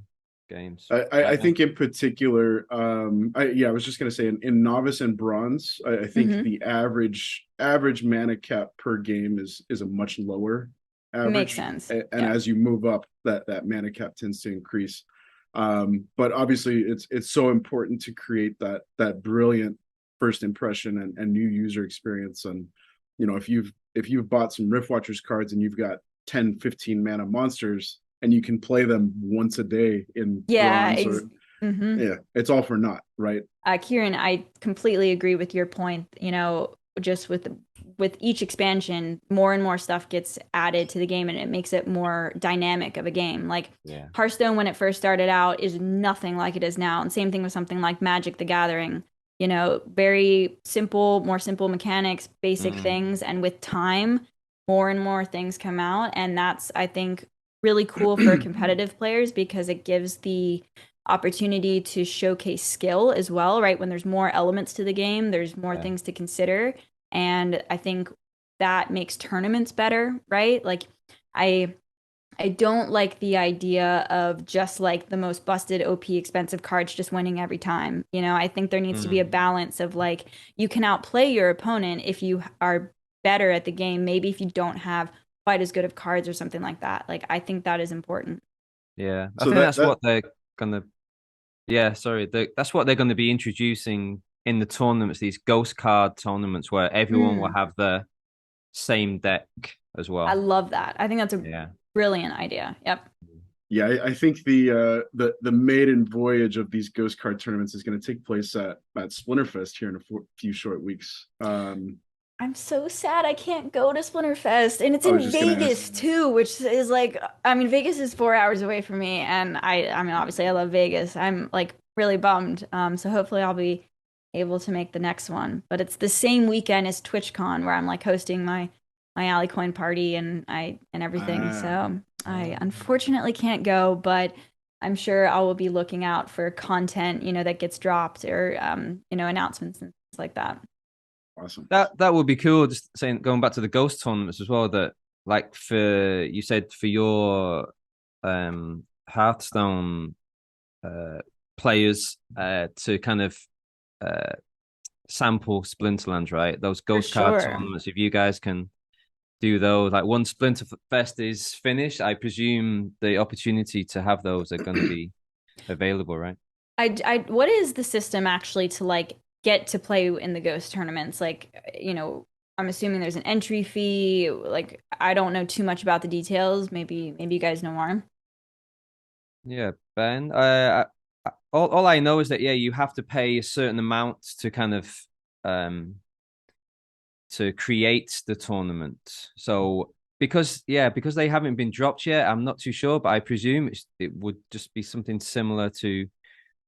games. I think in particular, I was just gonna say in novice and bronze, I think Mm-hmm. the average mana cap per game is a much lower Makes average, sense. and Yeah. as you move up, that mana cap tends to increase. But obviously, it's so important to create that brilliant first impression and new user experience. And if you've bought some Rift Watchers cards and you've got 10, 15 mana monsters and you can play them once a day in Yeah. bronze or Mm-hmm. yeah, it's all for naught, right? Kieran, I completely agree with your point. Just with each expansion, more and more stuff gets added to the game, and it makes it more dynamic of a game. Like Yeah. Hearthstone, when it first started out, is nothing like it is now. And same thing with something like Magic the Gathering. Very simple, more simple mechanics, basic Mm, things, and with time, more and more things come out, and that's, I think, really cool for competitive players because it gives the opportunity to showcase skill as well, right? When there's more elements to the game, there's more yeah. things to consider. And I think that makes tournaments better, right? Like I I don't like the idea of just like the most busted OP expensive cards just winning every time. I think there needs to be a Mm, balance of like you can outplay your opponent if you are better at the game, maybe if you don't have quite as good of cards or something like that. Like I think that is important. yeah. I So think that that's that what they're gonna. Yeah, sorry. That's what they're going to be introducing in the tournaments. These ghost card tournaments where everyone will Mm. have the same deck as I well. love that. I think that's a Yeah. brilliant idea. Yep. yeah, I think the maiden voyage of these ghost card tournaments is going to take place at Splinterfest here in a few short weeks. I'm so sad I can't go to Splinterfest. And it's I was in just going to ask. Vegas too, which is like, I mean, Vegas is 4 hours away from me. And I mean, obviously I love Vegas. I'm like really bummed. So hopefully I'll be able to make the next one. But it's the same weekend as TwitchCon where I'm like hosting my Alliecoin party and everything. Ah, So I Oh. unfortunately can't go, but I'm sure I will be looking out for content, that gets dropped or announcements and things like that. awesome. That would be cool. Just saying, going back to the ghost tournaments as well. That like for you said for your Hearthstone uh players to kind of uh sample Splinterlands, right? Those For ghost card sure. tournaments. If you guys can do those, like once Splinterfest is finished, I presume the opportunity to have those are going to be available, right? What is the system actually to like get to play in the ghost tournaments? Like, I'm assuming there's an entry fee. Like, I don't know too much about the details. Maybe you guys know more. Yeah, Ben. All I know is that yeah, you have to pay a certain amount to kind of um to create the tournament. So because they haven't been dropped yet, I'm not too sure, but I presume it would just be something similar to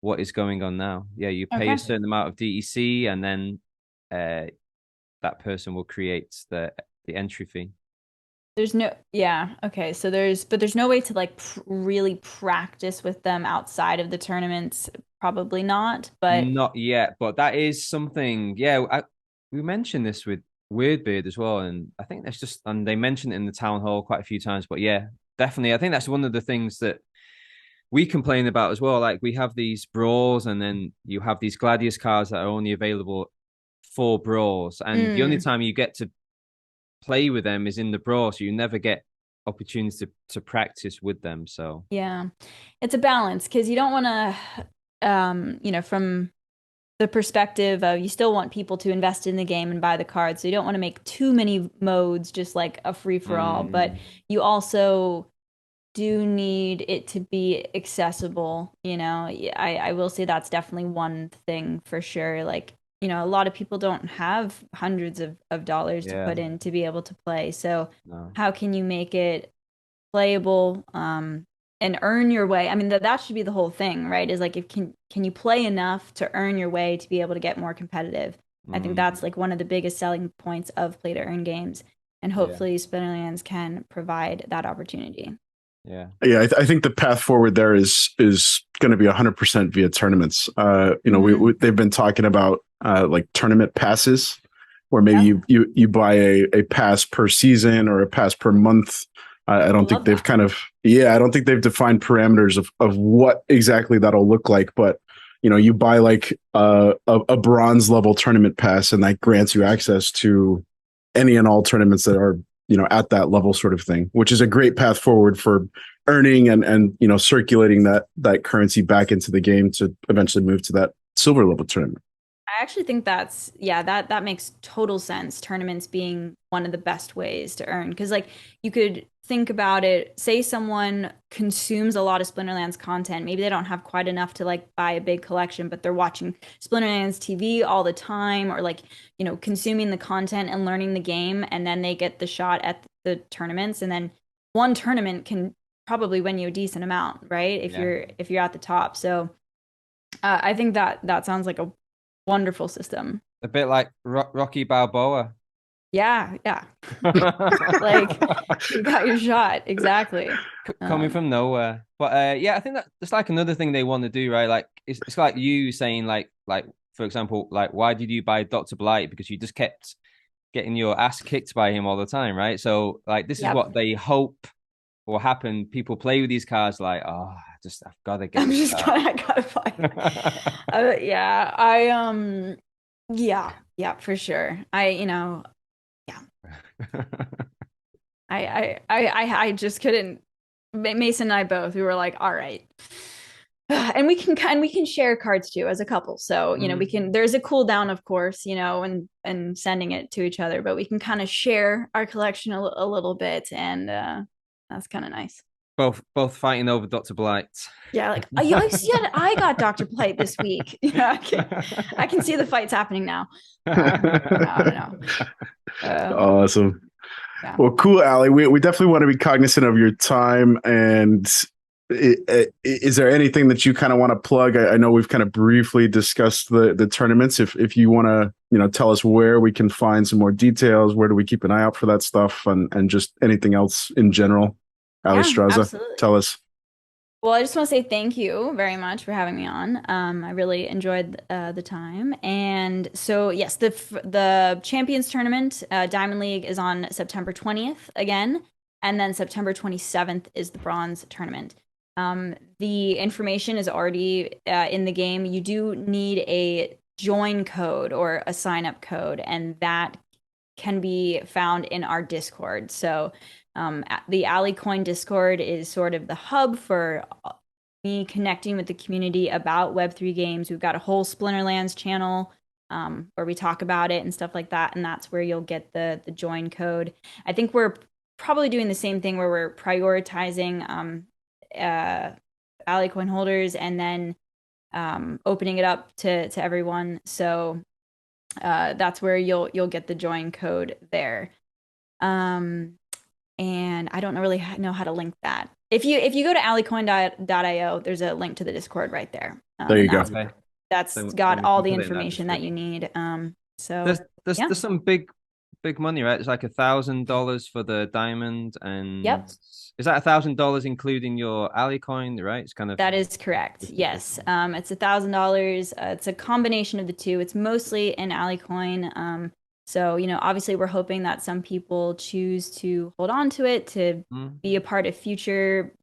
what is going on now. Yeah, you pay a Okay. certain amount of DEC, and then uh, that person will create the entry fee. Yeah, okay. But there's no way to like pr really practice with them outside of the tournaments. Probably not, but Not yet, but that is something. Yeah, we mentioned this with Weirdbeard as well, and I think that's just and they mentioned it in the town hall quite a few times. But yeah, definitely, I think that's one of the things that we complain about as well. Like we have these brawls, and then you have these Gladius cards that are only available for brawls, and the only mm, time you get to play with them is in the brawl, so you never get opportunities to practice with them. So yeah. It's a balance because you don't want to from the perspective of you still want people to invest in the game and buy the cards. So you don't want to make too many modes just like a free for all, but mm, you also do need it to be accessible. I will say that's definitely one thing for sure. Like, a lot of people don't have hundreds of dollars to yeah, put in to be able to play. So no, how can you make it playable and earn your way? I mean, that should be the whole thing, right? Is like if can you play enough to earn your way to be able to get more competitive? I think mm, that's like one of the biggest selling points of play to earn games, and yeah, hopefully Spinnerlands can provide that opportunity. yeah, Yeah, I think the path forward there is going to be 100% via tournaments. Hmm. They've been talking about like tournament passes, or maybe Yeah. you buy a pass per season or a pass per month. I don't think they've I don't think they've defined parameters of what exactly that'll look like, but you buy like a bronze level tournament pass, and that grants you access to any and all tournaments that are at that level, sort of thing, which is a great path forward for earning and circulating that currency back into the game to eventually move to that silver level tournament. I actually think that makes total sense. Tournaments being one of the best ways to earn, because like you could think about it. Say someone consumes a lot of Splinterlands content. Maybe they don't have quite enough to like buy a big collection, but they're watching Splinterlands TV all the time, or like consuming the content and learning the game, and then they get the shot at the tournaments, and then one tournament can probably win you a decent amount, right? If you're at the top. So I think that sounds like a wonderful system. A bit like Rocky Balboa. Yeah, yeah. Like you got your shot. Exactly. Coming from nowhere. But yeah, I think that's like another thing they want to do, right? Like it's like you saying like for example, like why did you buy Dr. Blight? Because you just kept getting your ass kicked by him all the time, right? So like this is what they hope will happen. People play with these cards like, oh, I've got to get I'm this just card. I gotta find. Yeah, for sure. Yeah. I just couldn't. Mason and I both. We were like, all right. And we can share cards too as a couple. So, we can, there's a cooldown, of course, and sending it to each other, but we can kind of share our collection a little bit, and that's kind of nice. Both fighting over Dr. Blight. Yeah, like I said, I got Dr. Blight this week. Yeah, I can see the fights happening now. I don't know. Awesome. Yeah. Well, cool, Allie. We definitely want to be cognizant of your time. And is there anything that you kind of want to plug? I know we've kind of briefly discussed the tournaments. If you want to, tell us where we can find some more details, where do we keep an eye out for that stuff, and just anything else in general, Alliestrasza, tell us. Well, I just want to say thank you very much for having me on. I really enjoyed the time. And so, yes, the Champions Tournament, Diamond League, is on September 20th again. And then September 27th is the Bronze Tournament. The information is already in the game. You do need a join code or a sign up code, and that can be found in our Discord. So the AllieCoin Discord is sort of the hub for me connecting with the community about Web3 games. We've got a whole Splinterlands channel where we talk about it and stuff like that, and that's where you'll get the join code. I think we're probably doing the same thing where we're prioritizing AllieCoin holders and then opening it up to everyone. So that's where you'll get the join code there. And I don't really know how to link that. If you go to alliecoin.io, there's a link to the Discord right there. There you go. That's got all the information that you need. So there's some big money, right? It's like $1,000 for the diamond, and is that $1,000 including your AllieCoin, right? It's kind of that is correct. Yes, it's $1,000. It's a combination of the two. It's mostly in AllieCoin. So, obviously we're hoping that some people choose to hold on to it to be a part of future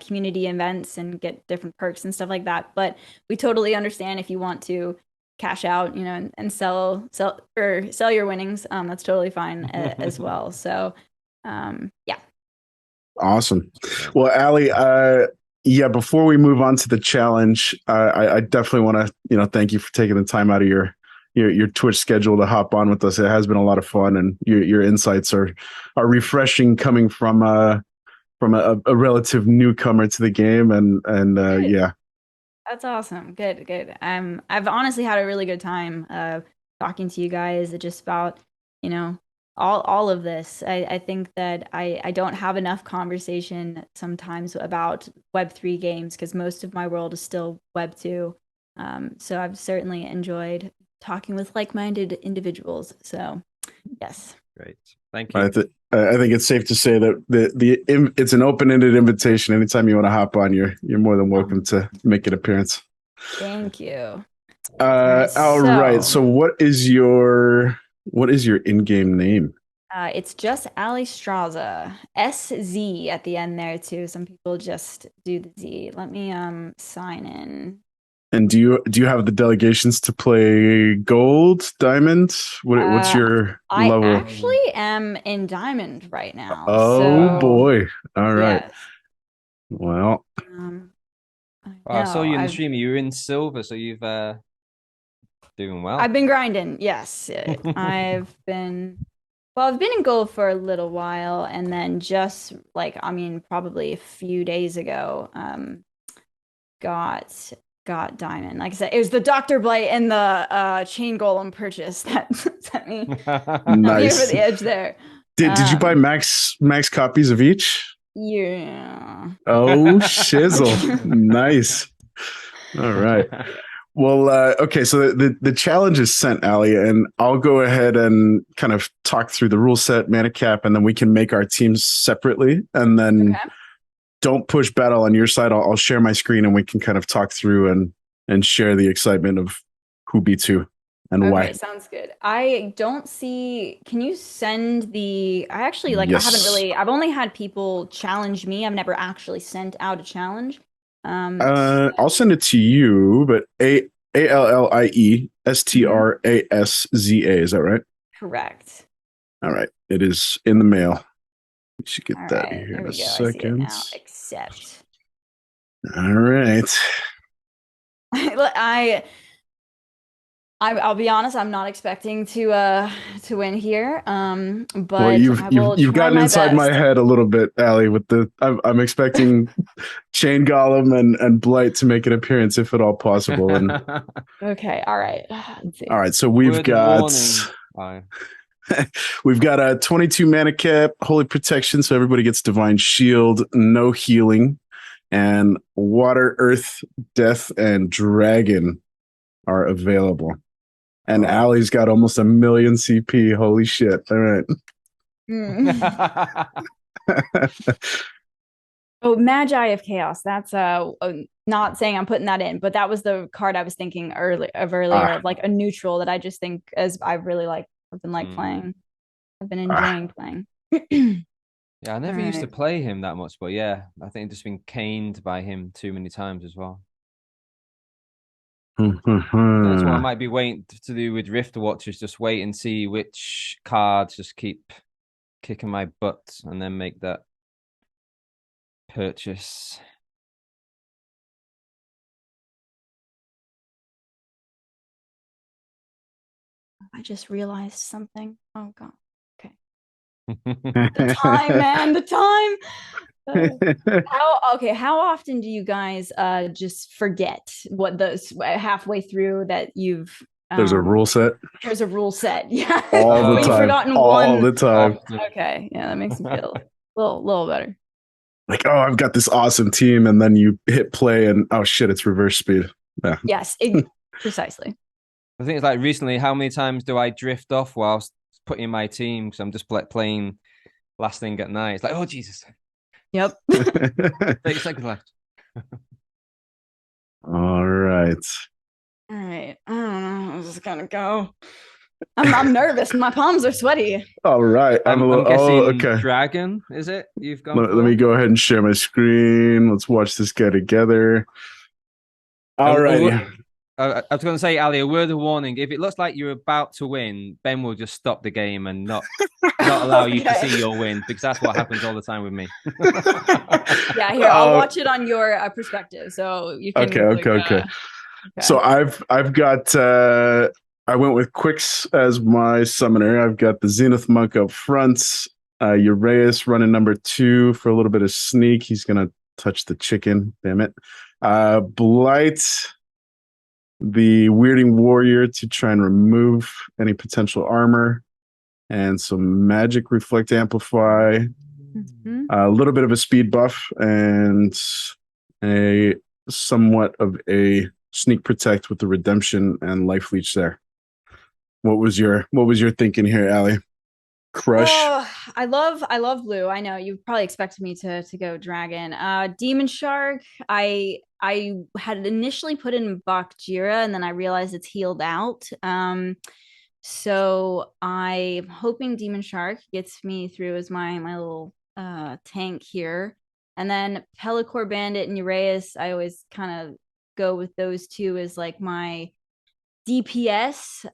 community events and get different perks and stuff like that. But we totally understand if you want to cash out, and sell your winnings. That's totally fine as well. So, yeah. Awesome. Well, Allie, before we move on to the challenge, I definitely want to, thank you for taking the time out of your Twitch schedule to hop on with us. It has been a lot of fun, and your insights are refreshing, coming from a relative newcomer to the game. And yeah. That's awesome. Good. I've honestly had a really good time talking to you guys just about, all of this. I think that I don't have enough conversation sometimes about Web3 games because most of my world is still Web2. So I've certainly enjoyed talking with like-minded individuals. So yes. Great. Thank you. I think it's safe to say that it's an open-ended invitation. Anytime you want to hop on, you're more than welcome to make an appearance. Thank you. All right. So what is your What is your in-game name? It's just Alliestrasza. SZ at the end there too. Some people just do the Z. Let me sign in. And do you have the delegations to play gold, diamond? What's Uh your I level? actually am in Diamond right now. Oh So boy. All right. yes. Well, Um I Oh, I saw know. you in the stream. You were in silver, so you've doing I've well. been grinding. Yes. I've been in gold for a little while, and then just like, I mean, probably a few days ago, got got diamond. Like I said, it was the Dr. Blight and the chain golem purchase that sent me over nice. the edge there. Did you buy Um, max copies of each? yeah. Oh, shizzle. Nice. All right. Well, okay. So the challenge is sent, Ali, and I'll go ahead and kind of talk through the rule set, mana cap, and then we can make our teams separately. And then Okay. don't push battle on your side. I'll share my screen and we can kind of talk through and share the excitement of who beats who and Okay, why. sounds good. I don't see, can you send the, I actually like, Yes. I've only had people challenge me. I've never actually sent out a challenge. So I'll send it to you, but mhm, Alliestrasza. Is that right? correct. All right. It is in the mail. We should get All that right, here there in a we go. I see it second. now. Accept. All right. I, I'll be honest, I'm not expecting to win here. Well, But I will you've try gotten my inside my best. head a little bit, Allie. With the I'm expecting Chain Golem and Blight to make an appearance if at all possible. And Okay, all right. Let's all see. right, so Word of warning. I we've got a 22 mana cap, Holy Protection, so everybody gets Divine Shield, no healing, and Water, Earth, Death, and Dragon are available. And oh. Allie's got almost a million CP. Holy shit! All right. Hmm. Oh, Magi of Chaos. That's not saying I'm putting that in, but that was the card I was thinking earlier Ah, of like a neutral that I just think as I really like I've been like Mm. playing. I've been ah. enjoying playing. Yeah, I All never used to right. play him that much, but yeah, I think I've just been caned by him too many times as well. So that's what I might be waiting to do with Rift Watchers, just wait and see which cards just keep kicking my butt and then make that purchase. I just realized something. Oh God. Okay. The time, man, the time. How often do you guys just forget what those halfway through that you've There's a rule set there's a rule set. Yeah. all the But you've time, forgotten all one. the time. Often. Okay. Yeah, that makes me feel little better. Like, oh, I've got this awesome team, and then you hit play, and oh shit, it's reverse speed. Yeah. Yes, precisely. I think it's like recently, how many times do I drift off whilst putting in my team? Because I'm just playing last thing at night. It's like, oh, Jesus. Yep. 30 seconds left. All right. All right. I don't know. I'm just gonna go. I'm nervous. My palms are sweaty. All right. I'm a I'm little. Oh, guessing okay. Dragon, is it? You've gone Let me for? go ahead and share my screen. Let's watch this guy together. All righty. I was going to say, Ali, a word of warning. If it looks like you're about to win, Ben will just stop the game and not allow you to Okay. see your win because that's what happens all the time with me. Yeah, here, I'll watch it on your perspective so you Okay. can like Okay. okay. So I've got I went with Quix as my summoner. I've got the Zenith Monk up front. Uraeus running number 2 for a little bit of sneak. He's gonna touch the chicken. Damn it. Blight, the Weirding Warrior to try and remove any potential armor, and some Magic Reflect Amplify. Mhm. A little bit of a speed buff and a somewhat of a sneak protect with the redemption and life leech there. What was your thinking here, Allie? Crush. Oh, I love blue. I know you probably expected me to go dragon. Demon Shark. I had initially put in Bakjira and then I realized it's healed out. So I'm hoping Demon Shark gets me through as my little tank here. And then Pellicor Bandit and Uraeus, I always kind of go with those two as like my DPS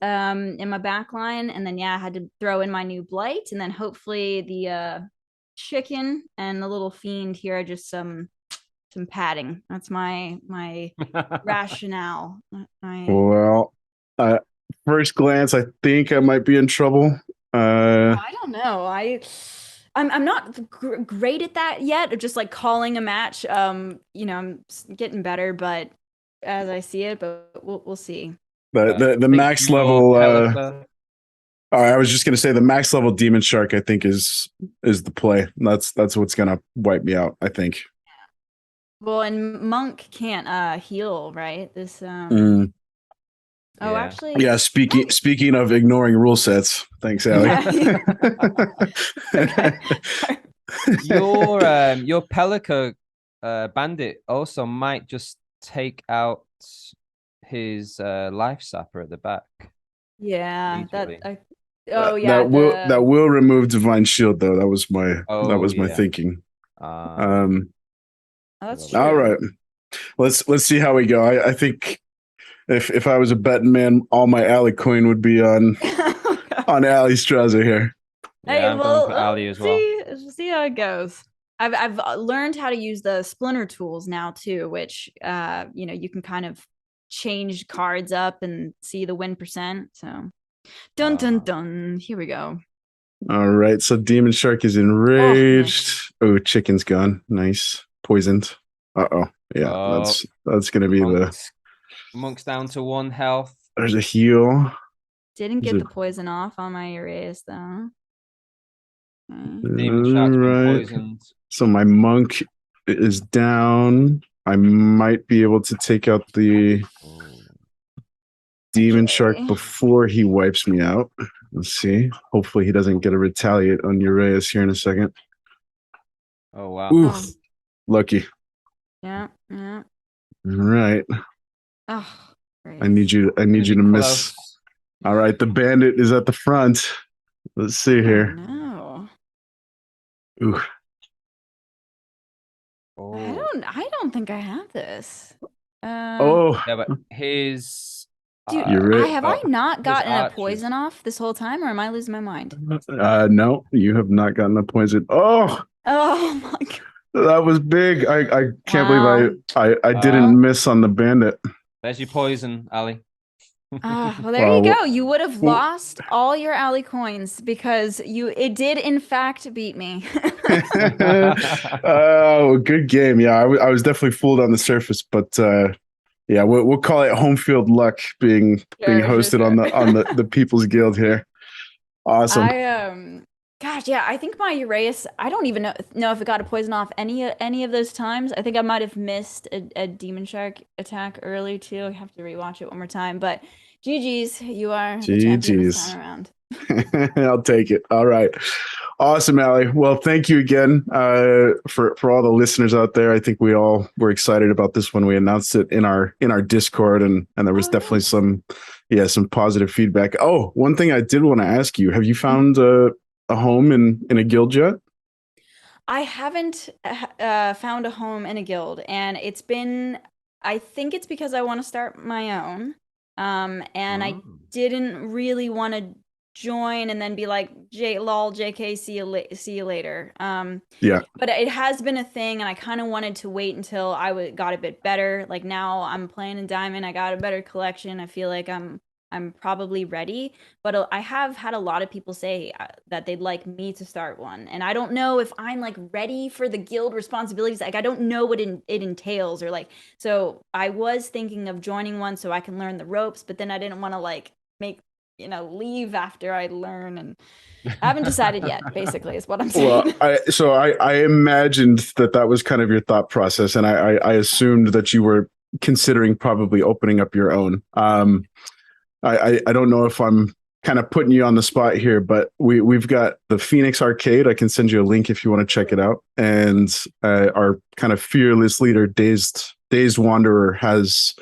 in my back line. And then I had to throw in my new Blight, and then hopefully the chicken and the little fiend here are just some padding. That's my rationale. Well, first glance, I think I might be in trouble. I don't know. I'm not great at that yet. Just like calling a match. I'm getting better, but as I see it, but we'll see. The Think max your level. Pelika. I was just gonna say the max level Demon Shark. I think is the play. That's what's gonna wipe me out. I think. Well, and Monk can't heal, right? This Oh, Yeah. actually, Yeah. Speaking of ignoring rule sets. Thanks, Allie. Okay. Your Pelika bandit also might just take out his life sapper at the back Yeah, immediately. oh yeah, that will remove Divine Shield though. That was Oh my yeah. thinking. Uh, that's All true. right. Let's see how we go. I think if I was a betting man, all my Alley coin would be on Alliestrasza here. Hey, yeah, I'm going for Ali we'll as well. see how it goes. I've learned how to use the splinter tools now too, which you can kind of change cards up and see the win percent. So dun dun dun. Here we go. All right. So Demon Shark is Oh, enraged. Oh, chicken's gone. Nice. Poisoned. Uh-oh. Yeah, Oh, that's gonna be Monk's down to 1 health. there's a heal. didn't There's get a- the poison off on my Uraeus though. Okay. Demon Shark's been Right. poisoned. So my monk is down. I might be able to take out the Demon Shark before he wipes me out. Let's see. Hopefully he doesn't get a retaliate on Uraeus here in a second. Oh wow. Ooh, Oh. lucky. Yeah. All right. Oh, great. I need you to miss. Close. All right, the bandit is at the front. Let's see here. No. Ooh. Oh. I don't think I have this. Oh, Yeah, but his Dude, You're right. have I not gotten a archers. poison off this whole time, or am I losing my mind? no, you have not gotten a poison. Oh, Oh my god. that was big. I can't Wow. believe I didn't miss on the bandit. There's your poison, Ali. Well, there you go. You would have lost all your alley coins because it did in fact beat me. Oh, good game. Yeah, I was definitely fooled on the surface, but yeah, we'll call it home field luck being hosted on the People's Guild here. Awesome. Gosh, yeah, I think my Uraeus, I don't even know if it got a poison off any of those times. I think I might have missed a Demon Shark attack early too. I have to rewatch it one more time. But GG's, you are the champion this time around. I'll take it. All right. Awesome, Allie. Well, thank you again for all the listeners out there. I think we all were excited about this when we announced it in our Discord, and there was definitely some positive feedback. Oh, one thing I did want to ask you: have you found a home in a guild yet? I haven't found a home in a guild, and I think it's because I want to start my own. And I didn't really want to join and then be like, lol, JK, see you later. Yeah. But it has been a thing, and I kind of wanted to wait until I got a bit better. Like now I'm playing in Diamond, I got a better collection. I feel like I'm probably ready, but I have had a lot of people say that they'd like me to start one, and I don't know if I'm like ready for the guild responsibilities. Like I don't know what it entails, or like, so I was thinking of joining one so I can learn the ropes, but then I didn't want to like make leave after I learn, and I haven't decided yet, basically, is what I'm saying. Well, I imagined that was kind of your thought process, and I assumed that you were considering probably opening up your own. I don't know if I'm kind of putting you on the spot here, but we've got the Phoenix Arcade. I can send you a link if you want to check it out. And our kind of fearless leader, Dazed Wanderer, has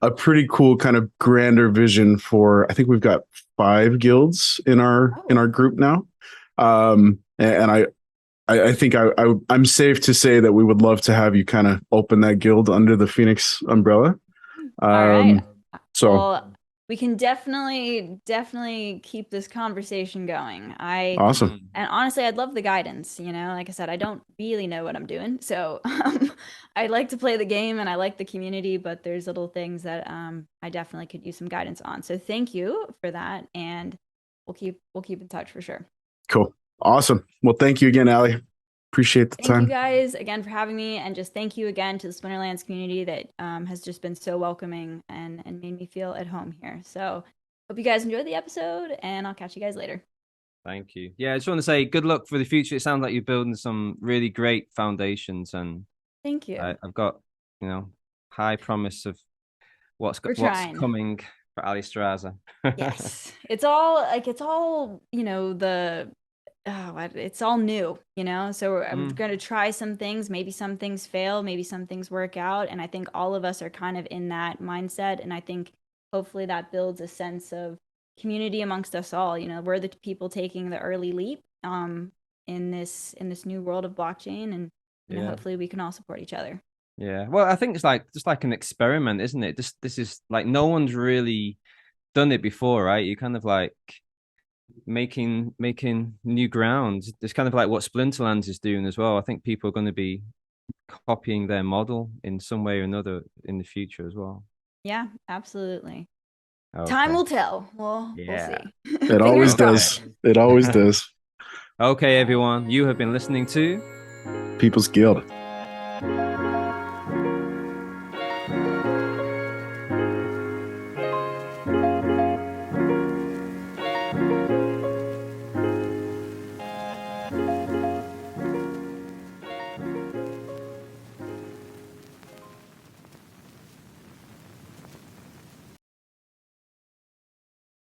a pretty cool kind of grander vision for. I think we've got 5 guilds in our group now, and I think I'm safe to say that we would love to have you kind of open that guild under the Phoenix umbrella. All right. So Well, we can definitely keep this conversation going. awesome. And honestly, I'd love the guidance, you know, like I said, I don't really know what I'm doing. So I like to play the game and I like the community, but there's little things that I definitely could use some guidance on. So thank you for that. And we'll keep in touch for sure. Cool. Awesome. Well, thank you again, Allie. Appreciate the Thank time. you guys again for having me, and just thank you again to the Splinterlands community that has just been so welcoming and made me feel at home here. So hope you guys enjoyed the episode, and I'll catch you guys later. Thank you. Yeah, I just want to say good luck for the future. It sounds like you're building some really great foundations, and Thank you. I've got, high promise of what's trying. coming for Alliestrasza. Yes, it's all it's all new, so I'm going to try some things. Maybe some things fail, maybe some things work out, and I think all of us are kind of in that mindset, and I think hopefully that builds a sense of community amongst us all. We're the people taking the early leap in this new world of blockchain, and hopefully we can all support each other. Yeah, well, I think it's just like an experiment, isn't it? This is like no one's really done it before, right? You kind of like making new ground. It's kind of like what Splinterlands is doing as well. I think people are going to be copying their model in some way or another in the future as well. Yeah, absolutely. Okay. Time will tell. We'll see. It always does. It always does. Okay, everyone, you have been listening to People's Guild.